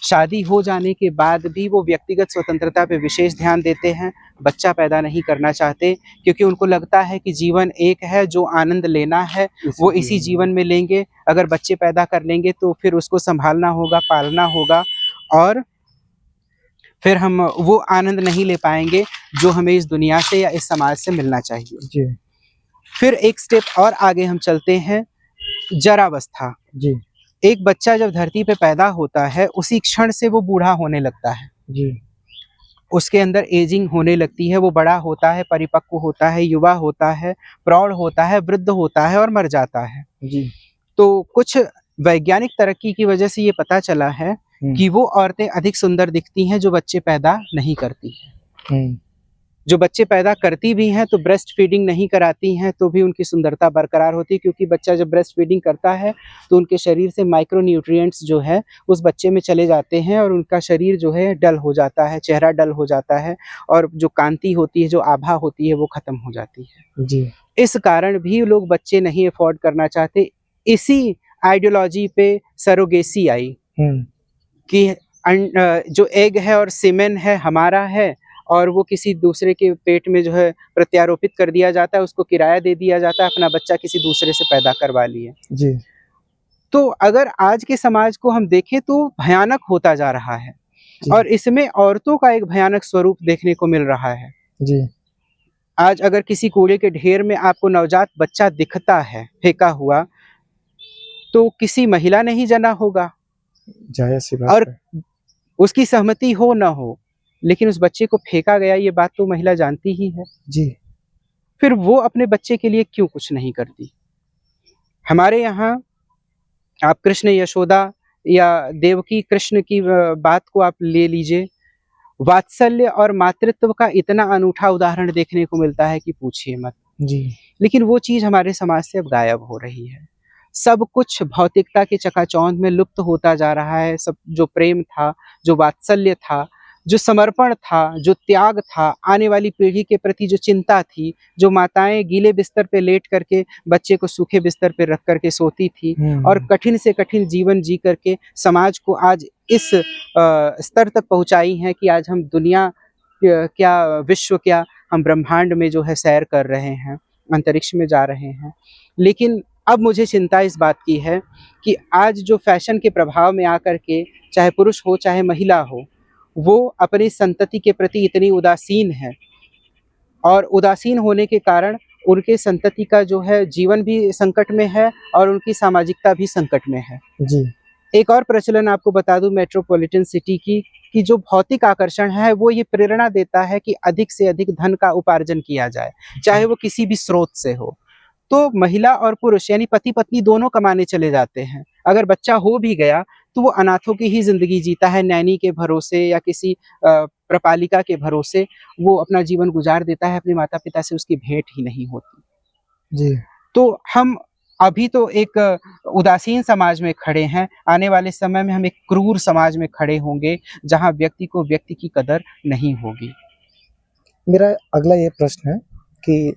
शादी हो जाने के बाद भी वो व्यक्तिगत स्वतंत्रता पे विशेष ध्यान देते हैं, बच्चा पैदा नहीं करना चाहते, क्योंकि उनको लगता है कि जीवन एक है, जो आनंद लेना है, वो इसी जीवन में लेंगे। अगर बच्चे पैदा कर लेंगे तो फिर उसको सँभालना होगा, पालना होगा और फिर हम वो आनंद नहीं ले पाएँगे, जो हमें इस दुनिया से या इस समाज से मिलना चाहिए। जी, फिर एक स्टेप और आगे हम चलते हैं, जरावस्था। जी, एक बच्चा जब धरती पे पैदा होता है, उसी क्षण से वो बूढ़ा होने लगता है। जी, उसके अंदर एजिंग होने लगती है, वो बड़ा होता है, परिपक्व होता है, युवा होता है, प्रौढ़ होता है, वृद्ध होता है और मर जाता है। जी, तो कुछ वैज्ञानिक तरक्की की वजह से ये पता चला है हुँ, कि वो औरतें अधिक सुंदर दिखती हैं, जो बच्चे पैदा नहीं करती हैं। हुँ, जो बच्चे पैदा करती भी हैं तो ब्रेस्ट फीडिंग नहीं कराती हैं तो भी उनकी सुंदरता बरकरार होती है, क्योंकि बच्चा जब ब्रेस्ट फीडिंग करता है तो उनके शरीर से माइक्रो न्यूट्रिएंट्स जो है उस बच्चे में चले जाते हैं और उनका शरीर जो है डल हो जाता है, चेहरा डल हो जाता है और जो कांति होती है, जो आभा होती है वो खत्म हो जाती है। जी। इस कारण भी लोग बच्चे नहीं अफोर्ड करना चाहते। इसी आइडियोलॉजी पे सरोगेसी आई कि जो एग है और सीमेन है हमारा है और वो किसी दूसरे के पेट में जो है प्रत्यारोपित कर दिया जाता है, उसको किराया दे दिया जाता है, अपना बच्चा किसी दूसरे से पैदा करवा लिए। जी। तो अगर आज के समाज को हम देखें तो भयानक होता जा रहा है जी। और इसमें औरतों का एक भयानक स्वरूप देखने को मिल रहा है। जी। आज अगर किसी कूड़े के ढेर में आपको नवजात बच्चा दिखता है फेंका हुआ, तो किसी महिला ने ही जना होगा जायज़-सी बात और है। उसकी सहमति हो ना हो, लेकिन उस बच्चे को फेंका गया ये बात तो महिला जानती ही है। जी। फिर वो अपने बच्चे के लिए क्यों कुछ नहीं करती? हमारे यहाँ आप कृष्ण यशोदा या देवकी कृष्ण की बात को आप ले लीजिए, वात्सल्य और मातृत्व का इतना अनूठा उदाहरण देखने को मिलता है कि पूछिए मत। जी। लेकिन वो चीज़ हमारे समाज से अब गायब हो रही है। सब कुछ भौतिकता के चकाचौंध में लुप्त होता जा रहा है। सब जो प्रेम था, जो वात्सल्य था, जो समर्पण था, जो त्याग था, आने वाली पीढ़ी के प्रति जो चिंता थी, जो माताएँ गीले बिस्तर पे लेट करके बच्चे को सूखे बिस्तर पे रख कर के सोती थी और कठिन से कठिन जीवन जी करके समाज को आज इस स्तर तक पहुँचाई हैं कि आज हम दुनिया क्या, विश्व क्या, हम ब्रह्मांड में जो है सैर कर रहे हैं, अंतरिक्ष में जा रहे हैं। लेकिन अब मुझे चिंता इस बात की है कि आज जो फैशन के प्रभाव में आकर के चाहे पुरुष हो चाहे महिला हो, वो अपनी संतति के प्रति इतनी उदासीन है और उदासीन होने के कारण उनके संतति का जो है जीवन भी संकट में है और उनकी सामाजिकता भी संकट में है। जी। एक और प्रचलन आपको बता दूं मेट्रोपॉलिटन सिटी की, कि जो भौतिक आकर्षण है वो ये प्रेरणा देता है कि अधिक से अधिक धन का उपार्जन किया जाए, चाहे वो किसी भी स्रोत से हो। तो महिला और पुरुष यानी पति पत्नी दोनों कमाने चले जाते हैं। अगर बच्चा हो भी गया तो वो अनाथों की ही जिंदगी जीता है, नैनी के भरोसे या किसी प्रपालिका के भरोसे वो अपना जीवन गुजार देता है, अपने माता पिता से उसकी भेंट ही नहीं होती। जी। तो हम अभी तो एक उदासीन समाज में खड़े हैं, आने वाले समय में हम एक क्रूर समाज में खड़े होंगे, जहाँ व्यक्ति को व्यक्ति की कदर नहीं होगी। मेरा अगला ये प्रश्न है कि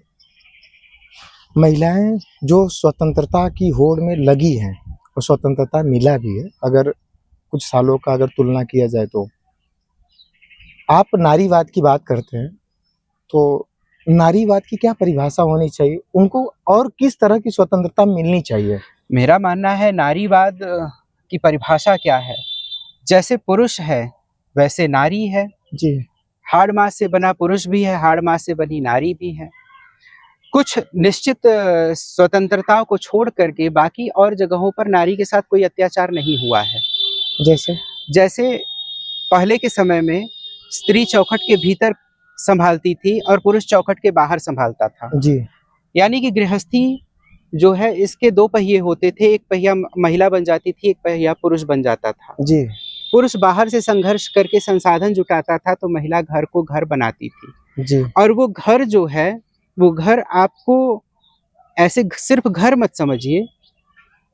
महिलाएँ जो स्वतंत्रता की होड़ में लगी हैं और स्वतंत्रता मिला भी है, अगर कुछ सालों का अगर तुलना किया जाए तो। आप नारीवाद की बात करते हैं, तो नारीवाद की क्या परिभाषा होनी चाहिए? उनको और किस तरह की स्वतंत्रता मिलनी चाहिए? मेरा मानना है नारीवाद की परिभाषा क्या है? जैसे पुरुष है, वैसे नारी है। जी। हाड़ मांस से बना पुरुष भी है, हाड़ मांस से बनी नारी भी है। कुछ निश्चित स्वतंत्रताओं को छोड़ करके बाकी और जगहों पर नारी के साथ कोई अत्याचार नहीं हुआ है। जैसे? जैसे पहले के समय में स्त्री चौखट के भीतर संभालती थी और पुरुष चौखट के बाहर संभालता था। जी। यानी कि गृहस्थी जो है इसके 2 पहिए होते थे, एक पहिया महिला बन जाती थी, एक पहिया पुरुष बन जाता था। जी। पुरुष बाहर से संघर्ष करके संसाधन जुटाता था तो महिला घर को घर बनाती थी। जी। और वो घर जो है, वो घर आपको ऐसे सिर्फ घर मत समझिए,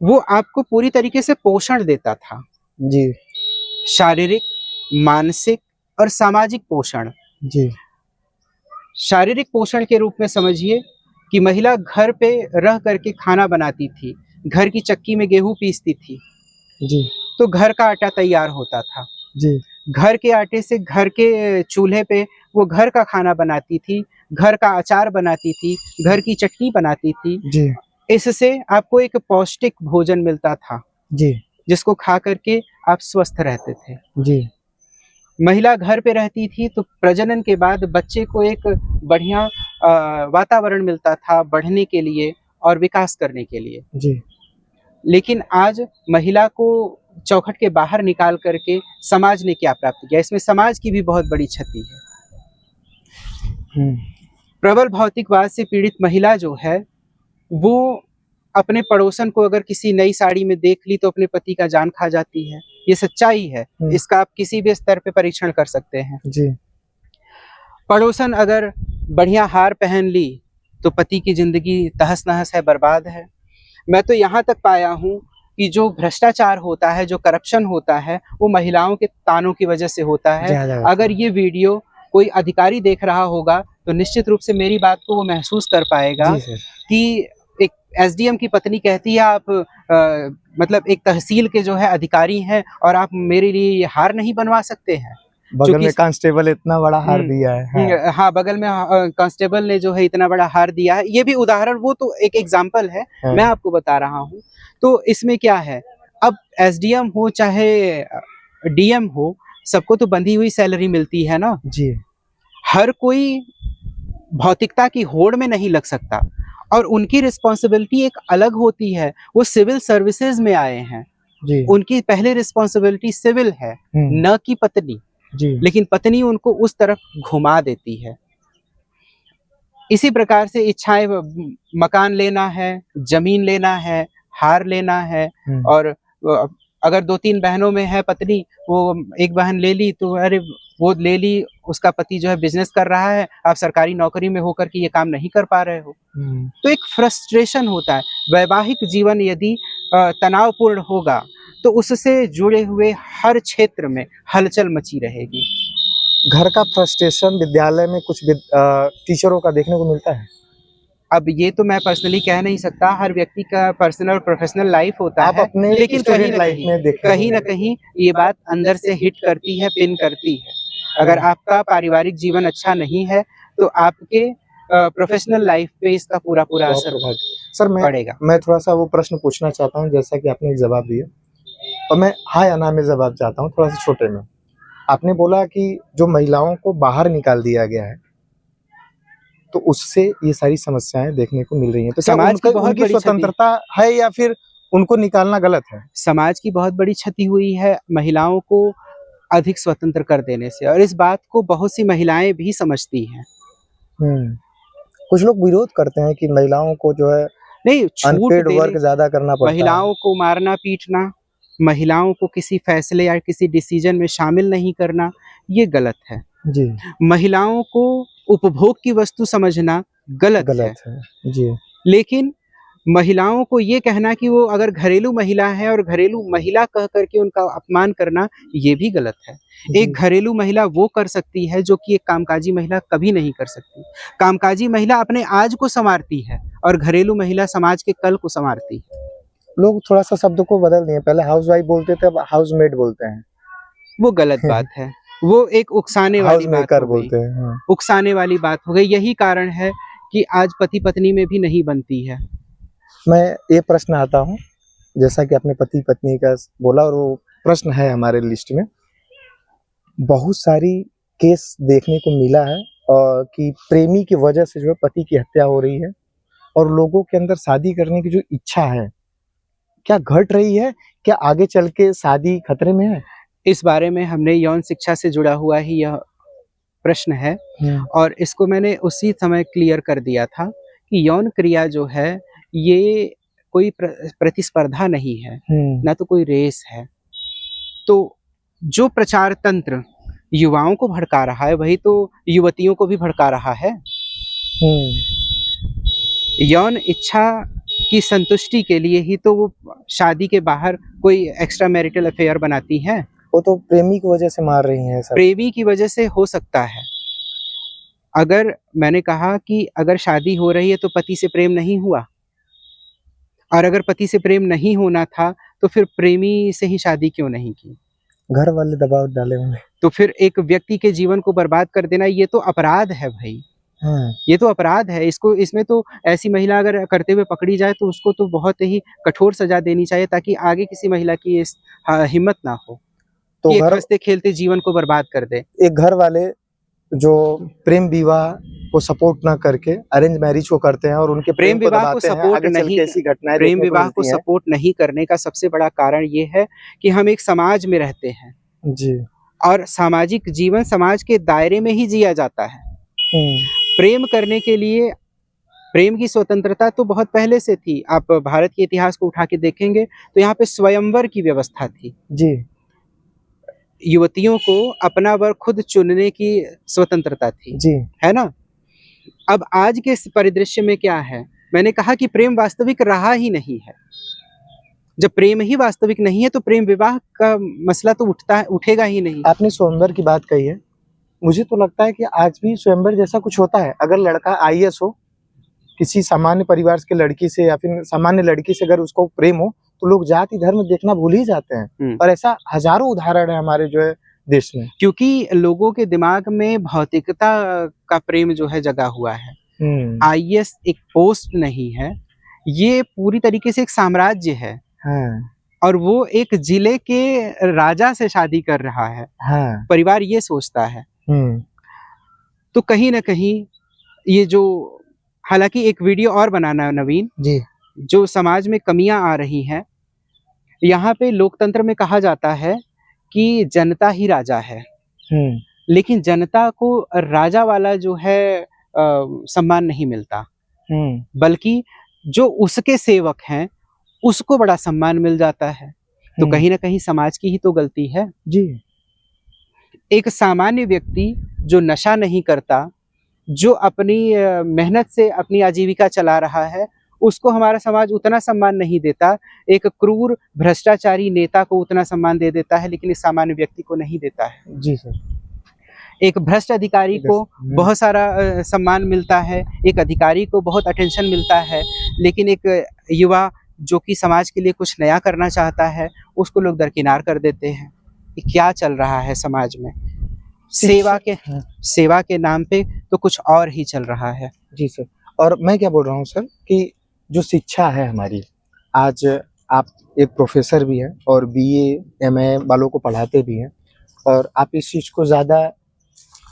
वो आपको पूरी तरीके से पोषण देता था। जी। शारीरिक, मानसिक और सामाजिक पोषण। जी। शारीरिक पोषण के रूप में समझिए कि महिला घर पे रह करके खाना बनाती थी, घर की चक्की में गेहूँ पीसती थी, जी। तो घर का आटा तैयार होता था। जी। घर के आटे से घर के चूल्हे पे वो घर का खाना बनाती थी, घर का अचार बनाती थी, घर की चटनी बनाती थी। जी। इससे आपको एक पौष्टिक भोजन मिलता था, जी। जिसको खा करके आप स्वस्थ रहते थे। जी। महिला घर पे रहती थी तो प्रजनन के बाद बच्चे को एक बढ़िया वातावरण मिलता था बढ़ने के लिए और विकास करने के लिए। जी। लेकिन आज महिला को चौखट के बाहर निकाल करके समाज ने क्या प्राप्त किया? इसमें समाज की भी बहुत बड़ी क्षति है। प्रबल भौतिकवाद से पीड़ित महिला जो है, वो अपने पड़ोसन को अगर किसी नई साड़ी में देख ली तो अपने पति का जान खा जाती है। ये सच्चाई है, इसका आप किसी भी स्तर पे परीक्षण कर सकते हैं। जी। पड़ोसन अगर बढ़िया हार पहन ली तो पति की जिंदगी तहस नहस है, बर्बाद है। मैं तो यहाँ तक पाया हूँ कि जो भ्रष्टाचार होता है, जो करप्शन होता है, वो महिलाओं के तानों की वजह से होता है। ज़्यादा होता अगर है। ये वीडियो कोई अधिकारी देख रहा होगा तो निश्चित रूप से मेरी बात को वो महसूस कर पाएगा जी सर। कि एक एसडीएम की पत्नी कहती है आप मतलब एक तहसील के जो है अधिकारी हैं और आप मेरे लिए ये हार नहीं बनवा सकते हैं। जो बगल कि में कांस्टेबल इतना बड़ा हार हुँ, दिया है। हाँ। हाँ, बगल में कांस्टेबल ने जो है इतना बड़ा हार दिया है। ये भी उदाहरण, वो तो एक एग्ज़ाम्पल है, मैं हाँ। आपको बता रहा हूँ। तो इसमें क्या है, अब एसडीएम हो चाहे डीएम हो, सबको तो बंधी हुई सैलरी मिलती है ना। जी। हर कोई भौतिकता की होड़ में नहीं लग सकता और उनकी रिस्पॉन्सिबिलिटी एक अलग होती है। वो सिविल सर्विसेज में आए हैं, जी। उनकी पहले रिस्पॉन्सिबिलिटी सिविल है, हुँ। न कि पत्नी। जी। लेकिन पत्नी उनको उस तरफ घुमा देती है। इसी प्रकार से इच्छाएँ मकान लेना है, ज़मीन लेना है, हार लेना है हुँ। और अगर 2-3 बहनों में है पत्नी, वो एक बहन ले ली तो अरे वो ले ली, उसका पति जो है बिज़नेस कर रहा है, आप सरकारी नौकरी में होकर के ये काम नहीं कर पा रहे हो। हुँ। तो एक फ्रस्ट्रेशन होता है। वैवाहिक जीवन यदि तनावपूर्ण होगा, तो उससे जुड़े हुए हर क्षेत्र में हलचल मची रहेगी। घर का फ्रस्ट्रेशन विद्यालय में कुछ टीचरों का देखने को मिलता है। अब ये तो मैं पर्सनली कह नहीं सकता, हर व्यक्ति का पर्सनल और प्रोफ़ेशनल लाइफ़ होता आप है, अपने लेकिन स्टूडेंट लाइफ में देखे कहीं न होंगे। कहीं ये बात अंदर से हिट करती है, पिन करती है। अगर हाँ। आपका पारिवारिक जीवन अच्छा नहीं है, तो आपके प्रोफ़ेशनल लाइफ़ पे इसका पूरा-पूरा बहुत असर प्रभावित। सर पड़ेगा। मैं थोड़ा-सा वो प्रश्न पूछना चाहता हूँ जैसा कि आपने एक जवाब दिया और मैं हाँ या ना में जवाब चाहता हूँ थोड़ा-सा छोटे में। आपने बोला कि जो महिलाओं को बाहर निकाल दिया गया है, तो उससे ये सारी समस्याएँ देखने को मिल रही हैं। तो क्या समाज की उनका बहुत उनकी बड़ी क्षति स्वतंत्रता है या फिर उनको निकालना गलत है? समाज की बहुत बड़ी क्षति हुई है महिलाओं को अधिक स्वतंत्र कर देने से, और इस बात को बहुत सी महिलाएँ भी समझती हैं। हुँ। कुछ लोग विरोध करते हैं कि महिलाओं को जो है नहीं, छूट अनपेड देने, वर्क ज़्यादा करना पड़ता है। महिलाओं को मारना-पीटना, महिलाओं को किसी फैसले या किसी डिसीज़न में शामिल नहीं करना, ये गलत है। जी, महिलाओं को उपभोग की वस्तु समझना गलत है। गलत है। जी, लेकिन महिलाओं को ये कहना कि वो अगर घरेलू महिला है और घरेलू महिला कह कर के उनका अपमान करना, ये भी गलत है। एक जी। घरेलू महिला वो कर सकती है जो कि एक कामकाजी महिला कभी नहीं कर सकती। कामकाजी महिला अपने आज को सँवारती है और घरेलू महिला समाज के कल को सँवारती है। लोग थोड़ा-सा शब्द को बदल दिए, पहले हाउसवाइफ बोलते थे, अब हाउसमेड बोलते हैं। वो गलत बात है। वो एक उकसाने हाउस वाली बात मेकर हो गई। बोलते हैं। हाँ। उकसाने वाली बात हो गई। यही कारण है कि आज पति-पत्नी में भी नहीं बनती है। मैं ये प्रश्न आता हूँ, जैसा कि आपने पति-पत्नी का बोला और वो प्रश्न है हमारे लिस्ट में। बहुत सारी केस देखने को मिला है कि प्रेमी की वजह से जो है पति की हत्या हो रही है और लोगों के अंदर शादी करने की जो इच्छा है, क्या घट रही है? क्या आगे चल के शादी खतरे में है? इस बारे में हमने यौन शिक्षा से जुड़ा हुआ ही यह प्रश्न है हुँ, और इसको मैंने उसी समय क्लियर कर दिया था कि यौन क्रिया जो है, ये कोई प्रतिस्पर्धा नहीं है, हुँ, ना तो कोई रेस है। तो जो प्रचार तंत्र युवाओं को भड़का रहा है, वही तो युवतियों को भी भड़का रहा है। हुँ। यौन इच्छा की संतुष्टि के लिए ही तो वो शादी के बाहर कोई एक्स्ट्रा मैरिटल अफेयर बनाती हैं। वो तो प्रेमी की वजह से मार रही हैं सब। प्रेमी की वजह से हो सकता है। अगर मैंने कहा कि अगर शादी हो रही है तो पति से प्रेम नहीं हुआ, और अगर पति से प्रेम नहीं होना था तो फिर प्रेमी से ही शादी क्यों नहीं की? घर वाले दबाव डाले होंगे। तो फिर एक व्यक्ति के जीवन को बर्बाद कर देना, ये तो अपराध है भई। हाँ, ये तो अपराध है। इसको इसमें तो ऐसी महिला अगर करते हुए पकड़ी जाए तो उसको तो बहुत ही कठोर सज़ा देनी चाहिए, ताकि आगे किसी महिला की इस हिम्मत ना हो तो कि एक हँसते-खेलते जीवन को बर्बाद कर दे। एक घर वाले जो प्रेम विवाह को सपोर्ट ना करके अरेंज मैरिज को करते हैं और उनके प्रेम को दबाते हैं, आगे चल के ऐसी घटनाएँ प्रेम देखने को विवाह को मिलती हैं। सपोर्ट नहीं करने का सबसे बड़ा कारण ये है कि हम एक समाज में रहते हैं जी। और सामाजिक जीवन समाज के दायरे में ही जिया जाता है। हुँ, प्रेम करने के लिए प्रेम की स्वतंत्रता तो बहुत पहले से थी। आप भारत के इतिहास को उठा के देखेंगे तो यहाँ पे स्वयंवर की व्यवस्था थी। जी। युवतियों को अपना वर खुद चुनने की स्वतंत्रता थी, जी है ना? अब आज के इस परिदृश्य में क्या है? मैंने कहा कि प्रेम वास्तविक रहा ही नहीं है। जब प्रेम ही वास्तविक नहीं है तो प्रेम विवाह का मसला तो उठेगा ही नहीं। आपने स्वयंवर की बात कही है। मुझे तो लगता है कि आज भी स्वयंवर जैसा कुछ होता है। अगर लड़का आईएएस हो, किसी सामान्य परिवार के लड़की से या फिर सामान्य लड़की से अगर उसको प्रेम हो, तो लोग जाति धर्म देखना भूल ही जाते हैं। और ऐसा हज़ारों उदाहरण है हमारे जो है देश में। क्योंकि लोगों के दिमाग में भौतिकता का प्रेम जो है जगा हुआ है। आईएएस एक पोस्ट नहीं है, ये पूरी तरीके से एक साम्राज्य है। हाँ, और वो एक जिले के राजा से शादी कर रहा है। हाँ। परिवार ये सोचता है। तो कहीं न कहीं ये जो, हालाँकि एक वीडियो और बनाना है नवीन, जी। जो समाज में कमियाँ आ रही हैं। यहाँ पे लोकतंत्र में कहा जाता है कि जनता ही राजा है। लेकिन जनता को राजा वाला जो है सम्मान नहीं मिलता। बल्कि जो उसके सेवक हैं, उसको बड़ा सम्मान मिल जाता है। तो कहीं न कहीं समाज की ही तो गलती है। जी। एक सामान्य व्यक्ति जो नशा नहीं करता, जो अपनी मेहनत से अपनी आजीविका चला रहा है, उसको हमारा समाज उतना सम्मान नहीं देता। एक क्रूर भ्रष्टाचारी नेता को उतना सम्मान दे देता है, लेकिन इस सामान्य व्यक्ति को नहीं देता है। जी सर। एक भ्रष्ट अधिकारी को बहुत सारा सम्मान मिलता है, एक अधिकारी को बहुत अटेंशन मिलता है, लेकिन एक युवा जो कि समाज के लिए कुछ नया करना चाहता है, उसको लोग दरकिनार कर देते हैं। ये क्या चल रहा है समाज में? सेवा के नाम पे तो कुछ और ही चल रहा है। जी सर। और मैं क्या बोल रहा हूँ सर कि जो शिक्षा है हमारी, आज आप एक प्रोफ़ेसर भी हैं और बीए, एमए वालों को पढ़ाते भी हैं और आप इस चीज़ को ज़्यादा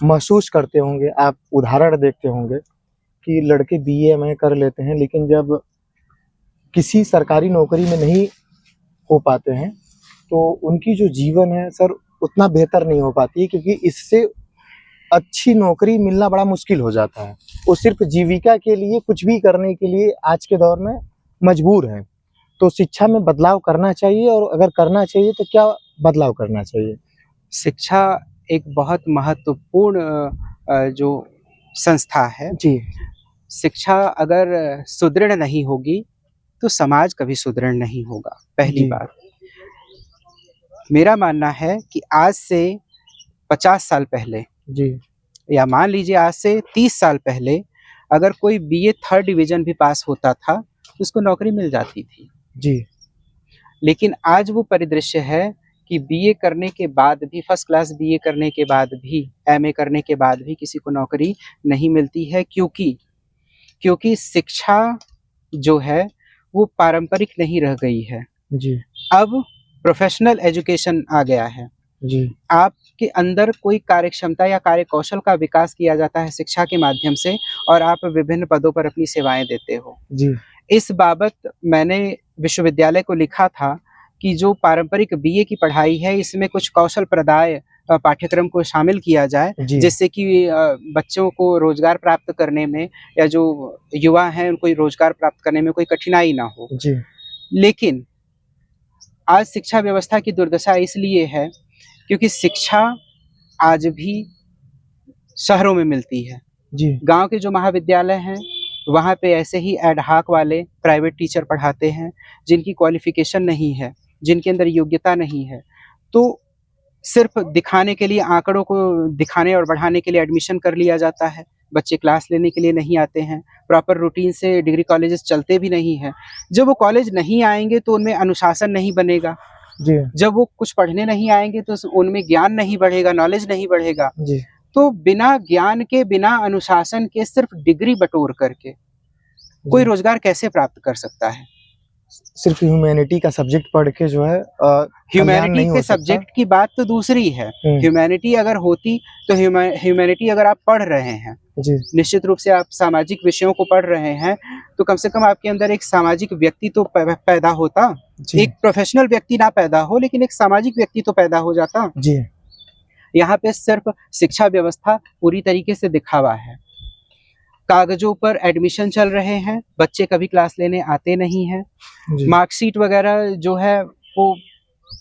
महसूस करते होंगे, आप उदाहरण देखते होंगे कि लड़के बीए, एमए कर लेते हैं, लेकिन जब किसी सरकारी नौकरी में नहीं हो पाते हैं, तो उनकी जो जीवन है सर उतना बेहतर नहीं हो पाती है, क्योंकि इससे अच्छी नौकरी मिलना बड़ा मुश्किल हो जाता है। वो सिर्फ़ जीविका के लिए कुछ भी करने के लिए आज के दौर में मजबूर हैं। तो शिक्षा में बदलाव करना चाहिए, और अगर करना चाहिए तो क्या बदलाव करना चाहिए? शिक्षा एक बहुत महत्वपूर्ण जो संस्था है। जी। शिक्षा अगर सुदृढ़ नहीं होगी, तो समाज कभी सुदृढ़ नहीं होगा, पहली जी। बात। मेरा मानना है कि आज से 50 साल पहले, जी। या मान लीजिए आज से 30 साल पहले, अगर कोई बीए 3rd डिवीज़न भी पास होता था, तो उसको नौकरी मिल जाती थी। जी। लेकिन आज वो परिदृश्य है कि बीए करने के बाद भी, फर्स्ट क्लास बीए करने के बाद भी, एमए करने के बाद भी किसी को नौकरी नहीं मिलती है। क्योंकि शिक्षा जो है वो पारंपरिक नहीं रह गई है। जी। अब प्रोफेशनल एजुकेशन आ गया है। जी। आपके अंदर कोई कार्यक्षमता या कार्यकौशल का विकास किया जाता है शिक्षा के माध्यम से, और आप विभिन्न पदों पर अपनी सेवाएँ देते हो। जी। इस बाबत मैंने विश्वविद्यालय को लिखा था कि जो पारंपरिक बीए की पढ़ाई है, इसमें कुछ कौशल प्रदाय पाठ्यक्रम को शामिल किया जाए, जी। जिससे कि बच्चों को रोज़गार प्राप्त करने में, या जो युवा हैं उनको रोज़गार प्राप्त करने में कोई कठिनाई ना हो। जी। लेकिन आज शिक्षा व्यवस्था की दुर्दशा इसलिए है क्योंकि शिक्षा आज भी शहरों में मिलती है। जी। गाँव के जो महाविद्यालय हैं, वहाँ पे ऐसे ही एड हॉक वाले प्राइवेट टीचर पढ़ाते हैं, जिनकी क्वालिफ़िकेशन नहीं है, जिनके अंदर योग्यता नहीं है। तो सिर्फ़ दिखाने के लिए, आँकड़ों को दिखाने और बढ़ाने के लिए एडमिशन कर लिया जाता है। बच्चे क्लास लेने के लिए नहीं आते हैं, प्रॉपर रूटीन से डिग्री कॉलेजेस चलते भी नहीं हैं। जब वो कॉलेज नहीं आएँगे तो उनमें अनुशासन नहीं बनेगा। जी। जब वो कुछ पढ़ने नहीं आएँगे तो उनमें ज्ञान नहीं बढ़ेगा, नॉलेज नहीं बढ़ेगा। जी। तो बिना ज्ञान के, बिना अनुशासन के, सिर्फ़ डिग्री बटोर करके कोई रोज़गार कैसे प्राप्त कर सकता है? सिर्फ़ ह्यूमैनिटी का सब्जेक्ट पढ़ के जो है कल्याण ह्यूमैनिटी नहीं के हो सकता। सब्जेक्ट की बात तो दूसरी है। हुँ। ह्यूमैनिटी अगर होती तो ह्यूमैनिटी अगर आप पढ़ रहे हैं, जी। निश्चित रूप से आप सामाजिक विषयों को पढ़ रहे हैं, तो कम से कम आपके अंदर एक सामाजिक व्यक्ति तो पैदा होता। जी। एक प्रोफ़ेशनल व्यक्ति ना पैदा हो, लेकिन एक सामाजिक व्यक्ति तो पैदा हो जाता। जी। यहाँ पे सिर्फ़ शिक्षा व्यवस्था पूरी तरीके से दिखावा है। कागज़ों पर एडमिशन चल रहे हैं, बच्चे कभी क्लास लेने आते नहीं हैं। जी। मार्कशीट वग़ैरह जो है वो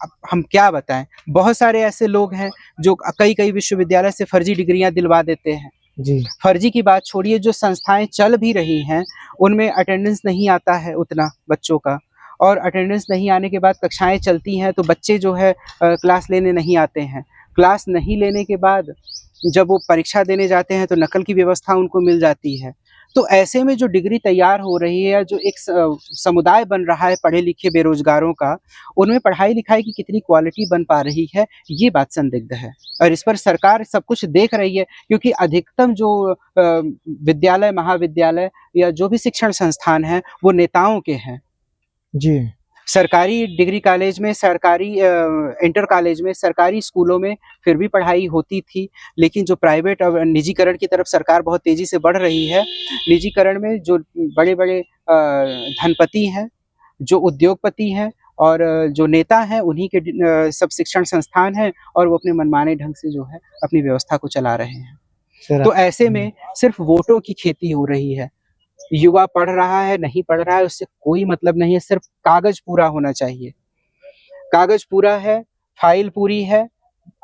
अब हम क्या बताएं, बहुत सारे ऐसे लोग हैं जो कई कई विश्वविद्यालय से फर्जी डिग्रियां दिलवा देते हैं। जी फर्जी की बात छोड़िए, जो संस्थाएं चल भी रही हैं उनमें अटेंडेंस नहीं आता है उतना बच्चों का, और अटेंडेंस नहीं आने के बाद कक्षाएं चलती हैं तो बच्चे जो है क्लास लेने नहीं आते हैं। क्लास नहीं लेने के बाद जब वो परीक्षा देने जाते हैं तो नकल की व्यवस्था उनको मिल जाती है। तो ऐसे में जो डिग्री तैयार हो रही है, जो एक समुदाय बन रहा है पढ़े लिखे बेरोजगारों का, उनमें पढ़ाई लिखाई की कितनी क्वालिटी बन पा रही है, ये बात संदिग्ध है। और इस पर सरकार सब कुछ देख रही है, क्योंकि अधिकतम जो विद्यालय, महाविद्यालय या जो भी शिक्षण संस्थान हैं, वो नेताओं के हैं। जी सरकारी डिग्री कॉलेज में, सरकारी इंटर कॉलेज में, सरकारी स्कूलों में फिर भी पढ़ाई होती थी, लेकिन जो प्राइवेट और निजीकरण की तरफ सरकार बहुत तेजी से बढ़ रही है, निजीकरण में जो बड़े-बड़े धनपति हैं, जो उद्योगपति हैं और जो नेता हैं, उन्हीं के सब शिक्षण संस्थान हैं और वो अपने मनमाने ढंग से जो है अपनी व्यवस्था को चला रहे हैं। सर तो ऐसे में सिर्फ वोटों की खेती हो रही है। युवा पढ़ रहा है, नहीं पढ़ रहा है, उससे कोई मतलब नहीं है, सिर्फ कागज पूरा होना चाहिए। कागज पूरा है, फाइल पूरी है,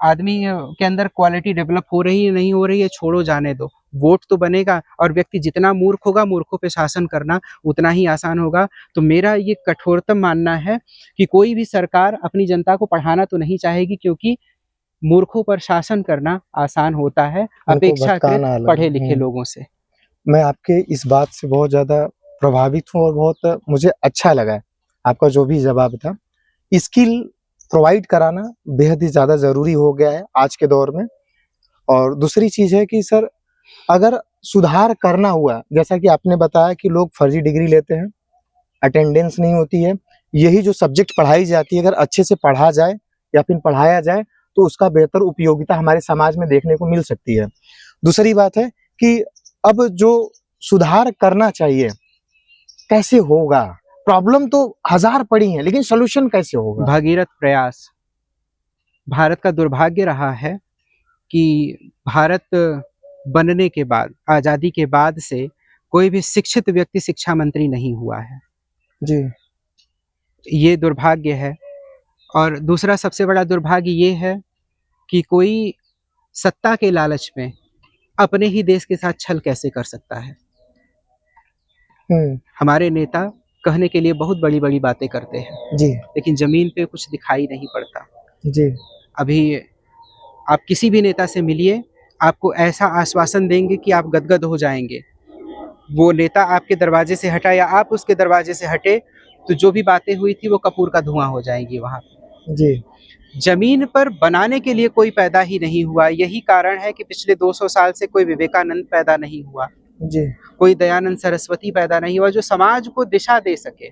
आदमी के अंदर क्वालिटी डेवलप हो रही है, नहीं हो रही है, छोड़ो जाने दो। वोट तो बनेगा, और व्यक्ति जितना मूर्ख होगा, मूर्खों पे शासन करना उतना ही आसान होगा। तो मेरा ये कठोरतम मानना है कि कोई भी सरकार अपनी जनता को पढ़ाना तो नहीं चाहेगी, क्योंकि मूर्खों पर शासन करना आसान होता है उनको अपेक्षाकृत भटकाना अलग। पढ़े-लिखे लोगों से। मैं आपके इस बात से बहुत ज़्यादा प्रभावित हूँ और बहुत मुझे अच्छा लगा है, आपका जो भी जवाब था। स्किल प्रोवाइड कराना बेहद ही ज़्यादा ज़रूरी हो गया है आज के दौर में। और दूसरी चीज़ है कि सर, अगर सुधार करना हुआ, जैसा कि आपने बताया कि लोग फर्जी डिग्री लेते हैं, अटेंडेंस नहीं होती है, यही जो सब्जेक्ट पढ़ाई जाती है, अगर अच्छे से पढ़ा जाए या फिर पढ़ाया जाए, तो उसका बेहतर उपयोगिता हमारे समाज में देखने को मिल सकती है। दूसरी बात है कि अब जो सुधार करना चाहिए, कैसे होगा? प्रॉब्लम तो हज़ार पड़ी हैं, लेकिन सॉल्यूशन कैसे होगा? भगीरथ प्रयास। भारत का दुर्भाग्य रहा है कि भारत बनने के बाद, आज़ादी के बाद से कोई भी शिक्षित व्यक्ति शिक्षा मंत्री नहीं हुआ है। जी, ये दुर्भाग्य है। और दूसरा सबसे बड़ा दुर्भाग्य ये है कि कोई सत्ता के लालच में अपने ही देश के साथ छल कैसे कर सकता है। हुँ, हमारे नेता कहने के लिए बहुत बड़ी-बड़ी बातें करते हैं, जी, लेकिन ज़मीन पे कुछ दिखाई नहीं पड़ता। जी, अभी आप किसी भी नेता से मिलिए, आपको ऐसा आश्वासन देंगे कि आप गदगद हो जाएँगे। वो नेता आपके दरवाजे से हटा या आप उसके दरवाजे से हटे, तो जो भी बातें हुई थी वो कपूर का धुआँ हो जाएँगी वहाँ। जी, ज़मीन पर बनाने के लिए कोई पैदा ही नहीं हुआ। यही कारण है कि पिछले 200 साल से कोई विवेकानंद पैदा नहीं हुआ, जी, कोई दयानंद सरस्वती पैदा नहीं हुआ, जो समाज को दिशा दे सके।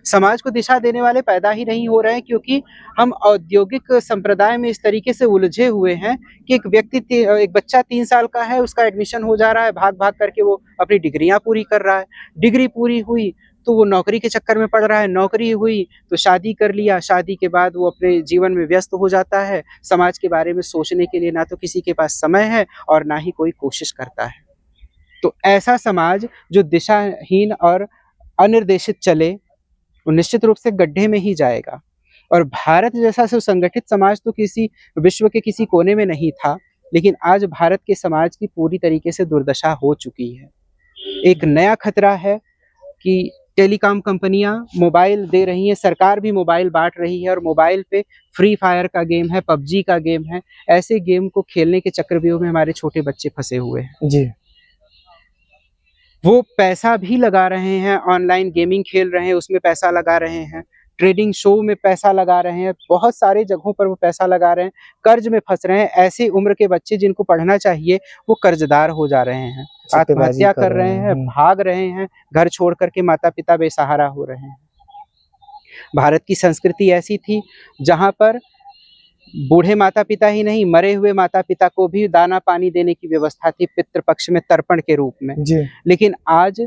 समाज को दिशा देने वाले पैदा ही नहीं हो रहे हैं, क्योंकि हम औद्योगिक संप्रदाय में इस तरीके से उलझे हुए हैं कि एक बच्चा 3 साल का है, उसका एडमिशन हो जा रहा है, भाग-भाग करके वो अपनी डिग्रियाँ पूरी कर रहा है। डिग्री पूरी हुई तो वो नौकरी के चक्कर में पड़ रहा है, नौकरी हुई तो शादी कर लिया, शादी के बाद वो अपने जीवन में व्यस्त हो जाता है। समाज के बारे में सोचने के लिए ना तो किसी के पास समय है और ना ही कोई कोशिश करता है। तो ऐसा समाज जो दिशाहीन और अनिर्देशित चले, वो निश्चित रूप से गड्ढे में ही जाएगा। और भारत जैसा सुसंगठित समाज तो किसी विश्व के किसी कोने में नहीं था, लेकिन आज भारत के समाज की पूरी तरीके से दुर्दशा हो चुकी है। एक नया खतरा है कि टेलीकॉम कंपनियां मोबाइल दे रही हैं, सरकार भी मोबाइल बाँट रही है और मोबाइल पे फ्री फायर का गेम है, पबजी का गेम है, ऐसे गेम को खेलने के चक्रव्यूह में हमारे छोटे बच्चे फँसे हुए हैं। जी, वो पैसा भी लगा रहे हैं, ऑनलाइन गेमिंग खेल रहे हैं, उसमें पैसा लगा रहे हैं, ट्रेडिंग शो में पैसा लगा रहे हैं, बहुत सारे जगहों पर वो पैसा लगा रहे हैं, कर्ज में फँस रहे हैं। ऐसी उम्र के बच्चे जिनको पढ़ना चाहिए, वो कर्जदार हो जा रहे हैं, सट्टेबाज़ी आत्महत्या कर कर रहे रहे हैं। हैं, भाग रहे हैं, घर छोड़ कर के माता-पिता बेसहारा हो रहे हैं। भारत की संस्कृति ऐसी थी, जहाँ पर बूढ़े माता-पिता ही नहीं, मरे हुए माता-पिता को भी दाना-पानी देने की व्यवस्था थी, पितृ पक्ष में तर्पण के रूप में। जी, लेकिन आज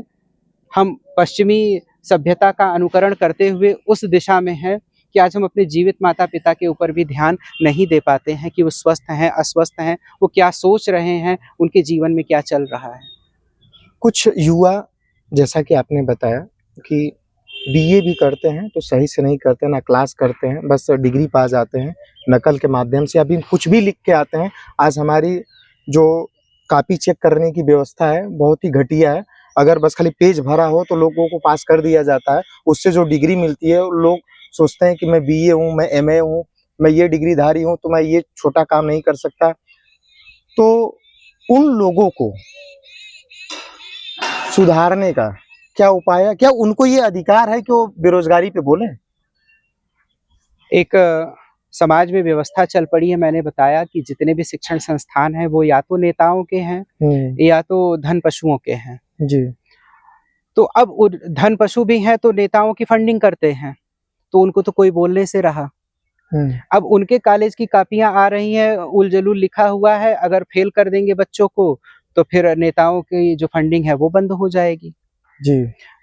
हम पश्चिमी सभ्यता का अनुकरण करते हुए उस दिशा में हैं कि आज हम अपने जीवित माता-पिता के ऊपर भी ध्यान नहीं दे पाते हैं कि वो स्वस्थ हैं, अस्वस्थ हैं, वो क्या सोच रहे हैं, उनके जीवन में क्या चल रहा है। कुछ युवा, जैसा कि आपने बताया कि बीए भी करते हैं तो सही से नहीं करते, ना क्लास करते हैं, बस डिग्री पा जाते हैं नकल के माध्यम से, अभी कुछ भी लिख के आते हैं। आज हमारी जो कॉपी चेक करने की व्यवस्था है बहुत ही घटिया है। अगर बस खाली पेज भरा हो तो लोगों को पास कर दिया जाता है, उससे जो डिग्री मिलती है लोग सोचते हैं कि मैं बीए हूँ, मैं एमए हूँ, मैं ये डिग्रीधारी हूँ तो मैं ये छोटा काम नहीं कर सकता। तो उन लोगों को सुधारने का क्या उपाय है? क्या उनको ये अधिकार है कि वो बेरोजगारी पे बोलें? एक समाज में व्यवस्था चल पड़ी है, मैंने बताया कि जितने भी शिक्षण संस्थान हैं वो या तो नेताओं के हैं या तो धन पशुओं के हैं। जी। तो अब धन पशु भी हैं तो नेताओं की फंडिंग करते हैं, तो उनको तो कोई बोलने से रहा। अब उनके कॉलेज की कॉपियां आ रही हैं, उल-जलूल लिखा हुआ है, अगर फेल कर देंगे बच्चों को तो फिर नेताओं की जो फंडिंग है वो बंद हो जाएगी। जी।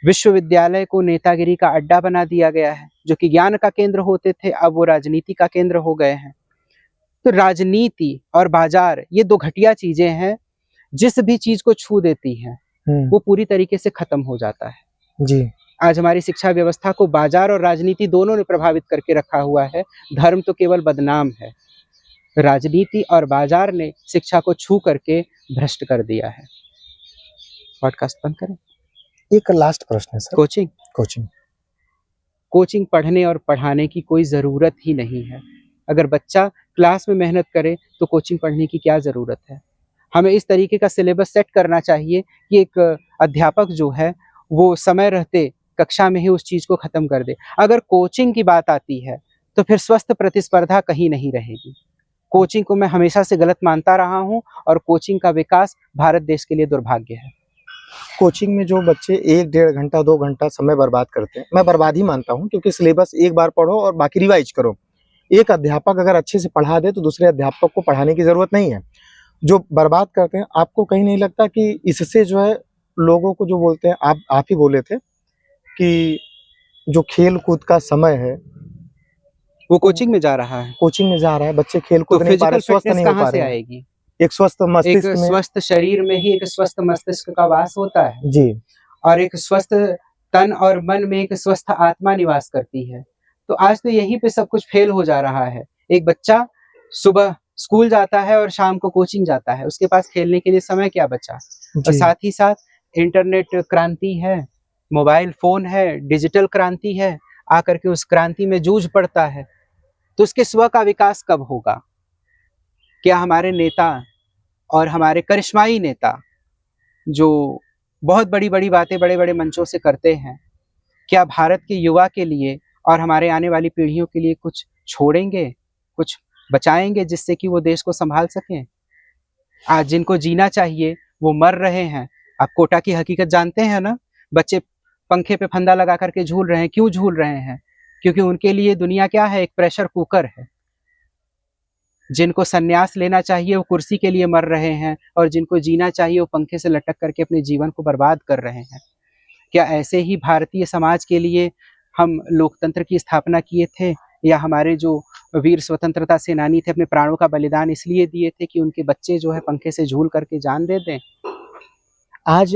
विश्वविद्यालय को नेतागिरी का अड्डा बना दिया गया है, जो कि ज्ञान का केंद्र होते थे अब वो राजनीति का केंद्र हो गए हैं। तो राजनीति और बाजार ये दो घटिया चीजें हैं, जिस भी चीज को छू देती हैं वो पूरी तरीके से खत्म हो जाता है। जी। आज हमारी शिक्षा व्यवस्था को बाजार और राजनीति दोनों ने प्रभावित करके रखा हुआ है। धर्म तो केवल बदनाम है, राजनीति और बाजार ने शिक्षा को छू करके भ्रष्ट कर दिया है। पॉडकास्ट बंद करें। एक लास्ट प्रश्न है सर। कोचिंग पढ़ने और पढ़ाने की कोई ज़रूरत ही नहीं है। अगर बच्चा क्लास में मेहनत करे तो कोचिंग पढ़ने की क्या ज़रूरत है? हमें इस तरीके का सिलेबस सेट करना चाहिए कि एक अध्यापक जो है वो समय रहते कक्षा में ही उस चीज़ को ख़त्म कर दे। अगर कोचिंग की बात आती है तो फिर स्वस्थ प्रतिस्पर्धा कहीं नहीं रहेगी। कोचिंग को मैं हमेशा से गलत मानता रहा हूँ और कोचिंग का विकास भारत देश के लिए दुर्भाग्य है। कोचिंग में जो बच्चे 1 डेढ़ घंटा 2 घंटा समय बर्बाद करते हैं, मैं बर्बाद ही मानता हूँ, क्योंकि सिलेबस एक बार पढ़ो और बाकी रिवाइज करो। एक अध्यापक अगर अच्छे से पढ़ा दे तो दूसरे अध्यापक को पढ़ाने की ज़रूरत नहीं है। जो बर्बाद करते हैं, आपको कहीं नहीं लगता कि इससे जो है लोगों को जो बोलते हैं, आप ही बोले थे कि जो खेल-कूद का समय है वो कोचिंग में जा रहा है। कोचिंग में जा रहा है, बच्चे खेल तो कूद नहीं पा रहे, फिजिकल स्वस्थ फिटनेस नहीं हो कहाँ पा से रहे हैं। आएगी? एक स्वस्थ एक मस्तिष्क में स्वस्थ शरीर में ही एक स्वस्थ मस्तिष्क का वास होता है जी, और एक स्वस्थ तन और मन में एक स्वस्थ आत्मा निवास करती है। तो आज तो यहीं पे सब कुछ फेल हो जा रहा है। एक बच्चा सुबह स्कूल जाता है और शाम को कोचिंग जाता है, उसके पास खेलने के लिए समय क्या बचा? और जी, साथ ही साथ इंटरनेट क्रांति है, मोबाइल फ़ोन है, डिजिटल क्रांति है, आकर के उस क्रांति में जूझ पड़ता है। तो उसके स्व का विकास कब होगा? क्या हमारे नेता और हमारे करिश्माई नेता जो बहुत बड़ी-बड़ी बातें बड़े-बड़े मंचों से करते हैं, क्या भारत के युवा के लिए और हमारे आने वाली पीढ़ियों के लिए कुछ छोड़ेंगे, कुछ बचाएँगे जिससे कि वो देश को सँभाल सकें? आज जिनको जीना चाहिए वो मर रहे हैं। आप कोटा की हकीकत जानते हैं ना? बच्चे पंखे पे फंदा लगा कर के झूल रहे हैं, क्यों झूल रहे हैं? क्योंकि उनके लिए दुनिया क्या है? एक प्रेशर कुकर है। जिनको संन्यास लेना चाहिए वो कुर्सी के लिए मर रहे हैं और जिनको जीना चाहिए वो पंखे से लटक करके अपने जीवन को बर्बाद कर रहे हैं। क्या ऐसे ही भारतीय समाज के लिए हम लोकतंत्र की स्थापना किए थे, या हमारे जो वीर स्वतंत्रता सेनानी थे अपने प्राणों का बलिदान इसलिए दिए थे कि उनके बच्चे जो है पंखे से झूल करके जान दे दें? आज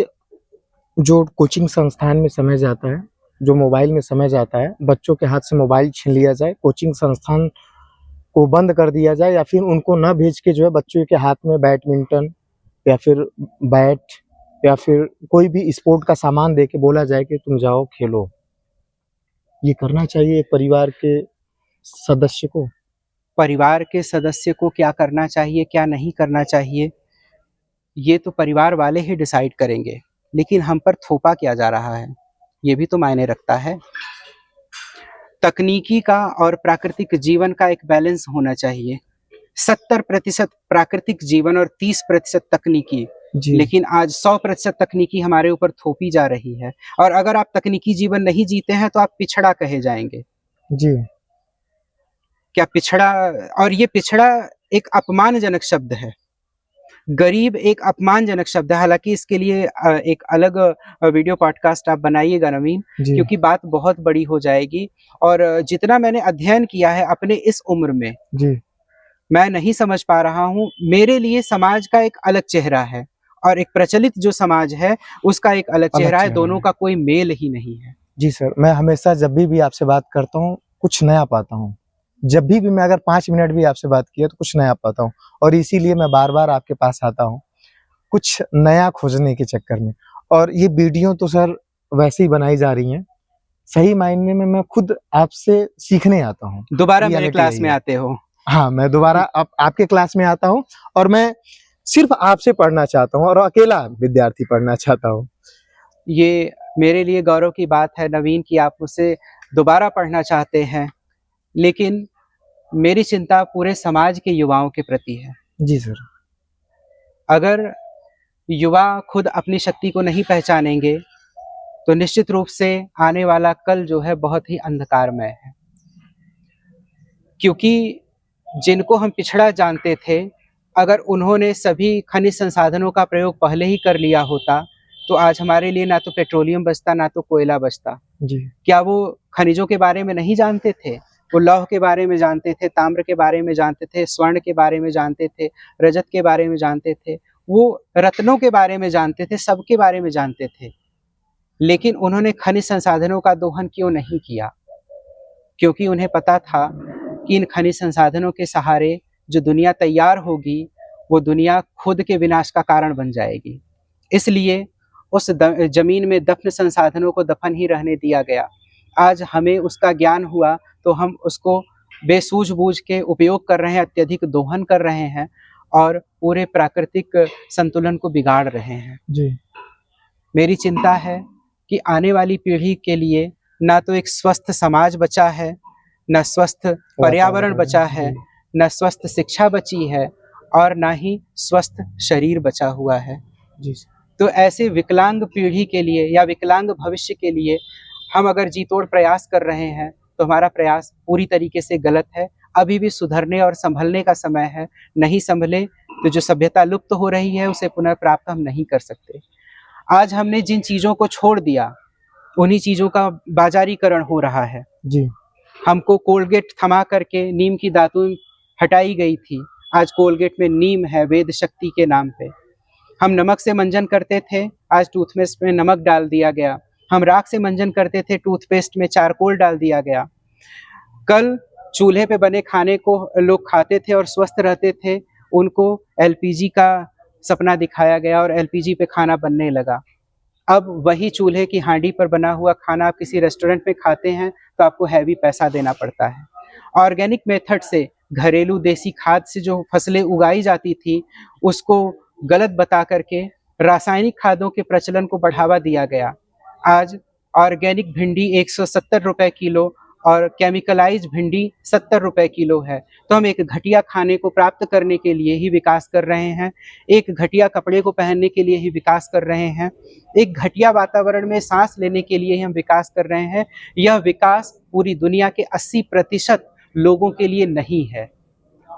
जो कोचिंग संस्थान में समय जाता है, जो मोबाइल में समय जाता है, बच्चों के हाथ से मोबाइल छीन लिया जाए, कोचिंग संस्थान को बंद कर दिया जाए, या फिर उनको ना भेज के जो है बच्चों के हाथ में बैडमिंटन या फिर बैट या फिर कोई भी स्पोर्ट का सामान दे के बोला जाए कि तुम जाओ खेलो। ये करना चाहिए एक परिवार के सदस्य को। परिवार के सदस्य को क्या करना चाहिए, क्या नहीं करना चाहिए, ये तो परिवार वाले ही डिसाइड करेंगे। लेकिन हम पर थोपा क्या जा रहा है, ये भी तो मायने रखता है। तकनीकी का और प्राकृतिक जीवन का एक बैलेंस होना चाहिए। 70% प्राकृतिक जीवन और 30% तकनीकी। जी, लेकिन आज 100% तकनीकी हमारे ऊपर थोपी जा रही है और अगर आप तकनीकी जीवन नहीं जीते हैं तो आप पिछड़ा कहे जाएँगे। जी, क्या पिछड़ा, और ये पिछड़ा एक अपमानजनक शब्द है। गरीब एक अपमानजनक शब्द है, हालाँकि इसके लिए एक अलग वीडियो पॉडकास्ट आप बनाइएगा नवीन, जी, क्योंकि बात बहुत बड़ी हो जाएगी और जितना मैंने अध्ययन किया है अपने इस उम्र में, जी, मैं नहीं समझ पा रहा हूँ। मेरे लिए समाज का एक अलग चेहरा है और एक प्रचलित जो समाज है, उसका एक अलग अलग चेहरा है, चेहरा दोनों है। का कोई मेल ही नहीं है। जी सर, मैं हमेशा जब भी आपसे बात करता हूँ, कुछ नया पाता हूँ। जब भी मैं अगर 5 मिनट भी आपसे बात किया तो कुछ नया पाता हूँ और इसीलिए मैं बार-बार आपके पास आता हूँ, कुछ नया खोजने के चक्कर में। और ये वीडियो तो सर वैसे ही बनाई जा रही हैं, सही मायने में मैं खुद आपसे सीखने आता हूँ। दोबारा मेरे रियलिटी क्लास यही में है। आते हो। हाँ, मैं दोबारा आपके क्लास में आता हूँ और मैं सिर्फ़ आपसे पढ़ना चाहता हूँ और अकेला विद्यार्थी पढ़ना चाहता हूँ। ये मेरे लिए गौरव की बात है नवीन कि आप मुझसे दोबारा पढ़ना चाहते हैं, लेकिन मेरी चिंता पूरे समाज के युवाओं के प्रति है। जी सर। अगर युवा खुद अपनी शक्ति को नहीं पहचानेंगे, तो निश्चित रूप से आने वाला कल जो है बहुत ही अंधकारमय है। क्योंकि जिनको हम पिछड़ा जानते थे, अगर उन्होंने सभी खनिज संसाधनों का प्रयोग पहले ही कर लिया होता, तो आज हमारे लिए ना तो पेट्रोलियम बचता, ना तो कोयला बचता। जी। क्या वो खनिजों के बारे में नहीं जानते थे? वो लौह के बारे में जानते थे, ताम्र के बारे में जानते थे, स्वर्ण के बारे में जानते थे, रजत के बारे में जानते थे, वो रत्नों के बारे में जानते थे, सबके बारे में जानते थे। लेकिन उन्होंने खनिज संसाधनों का दोहन क्यों नहीं किया? क्योंकि उन्हें पता था कि इन खनिज संसाधनों के सहारे जो दुनिया तैयार होगी, वो दुनिया खुद के विनाश का कारण बन जाएगी। इसलिए उस जमीन में दफन संसाधनों को दफन ही रहने दिया गया। आज हमें उसका ज्ञान हुआ तो हम उसको बेसूझ-बूझ के उपयोग कर रहे हैं, अत्यधिक दोहन कर रहे हैं और पूरे प्राकृतिक संतुलन को बिगाड़ रहे हैं। जी। मेरी चिंता है कि आने वाली पीढ़ी के लिए ना तो एक स्वस्थ समाज बचा है, ना स्वस्थ पर्यावरण बचा है, जी। ना स्वस्थ शिक्षा बची है और ना ही स्वस्थ शरीर बचा हुआ है। जी। तो ऐसे विकलांग पीढ़ी के लिए या विकलांग भविष्य के लिए हम अगर जी-तोड़ प्रयास कर रहे हैं, तो हमारा प्रयास पूरी तरीके से गलत है। अभी भी सुधरने और सँभलने का समय है। नहीं सँभले तो जो सभ्यता लुप्त हो रही है, उसे पुनर्प्राप्त हम नहीं कर सकते। आज हमने जिन चीज़ों को छोड़ दिया, उन्हीं चीज़ों का बाज़ारीकरण हो रहा है। जी। हमको कोलगेट थमा करके नीम की दातुन हटाई गई थी। आज कोलगेट में नीम है वेद शक्ति के नाम पे। हम नमक से मंजन करते थे, आज टूथपेस्ट में नमक डाल दिया गया। हम राख से मंजन करते थे, टूथपेस्ट में चारकोल डाल दिया गया। कल चूल्हे पे बने खाने को लोग खाते थे और स्वस्थ रहते थे, उनको एलपीजी का सपना दिखाया गया और एलपीजी पे खाना बनने लगा। अब वही चूल्हे की हाँडी पर बना हुआ खाना आप किसी रेस्टोरेंट में खाते हैं, तो आपको हैवी पैसा देना पड़ता है। ऑर्गेनिक मेथड से, घरेलू देसी खाद से जो फसलें उगाई जाती थी, उसको गलत बता करके रासायनिक खादों के प्रचलन को बढ़ावा दिया गया। आज ऑर्गेनिक भिंडी 170 रुपए किलो और केमिकलाइज्ड भिंडी 70 रुपए किलो है। तो हम एक घटिया खाने को प्राप्त करने के लिए ही विकास कर रहे हैं, एक घटिया कपड़े को पहनने के लिए ही विकास कर रहे हैं, एक घटिया वातावरण में साँस लेने के लिए ही हम विकास कर रहे हैं। यह विकास पूरी दुनिया के 80% लोगों के लिए नहीं है।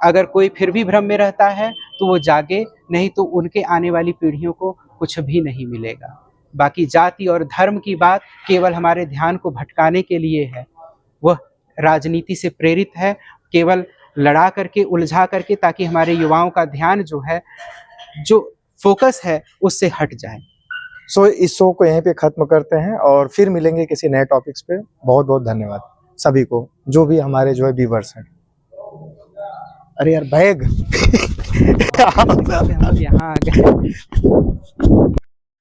अगर कोई फिर भी भ्रम में रहता है, तो वो जागे, नहीं तो उनके आने वाली पीढ़ियों को कुछ भी नहीं मिलेगा। बाकी जाति और धर्म की बात केवल हमारे ध्यान को भटकाने के लिए है। वह राजनीति से प्रेरित है, केवल लड़ा करके, उलझा करके ताकि हमारे युवाओं का ध्यान जो है, जो फ़ोकस है, उससे हट जाए। सो इस शो को यहीं पे ख़त्म करते हैं और फिर मिलेंगे किसी नए टॉपिक्स पे। बहुत-बहुत धन्यवाद सभी को, जो भी हमारे जो है व्यूअर्स हैं। अरे यार बैग हम लोग यहाँ आ गए।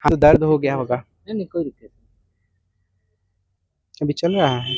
हाँ, तो दर्द हो गया होगा। नहीं, नहीं कोई दिक्कत नहीं। अभी चल रहा है?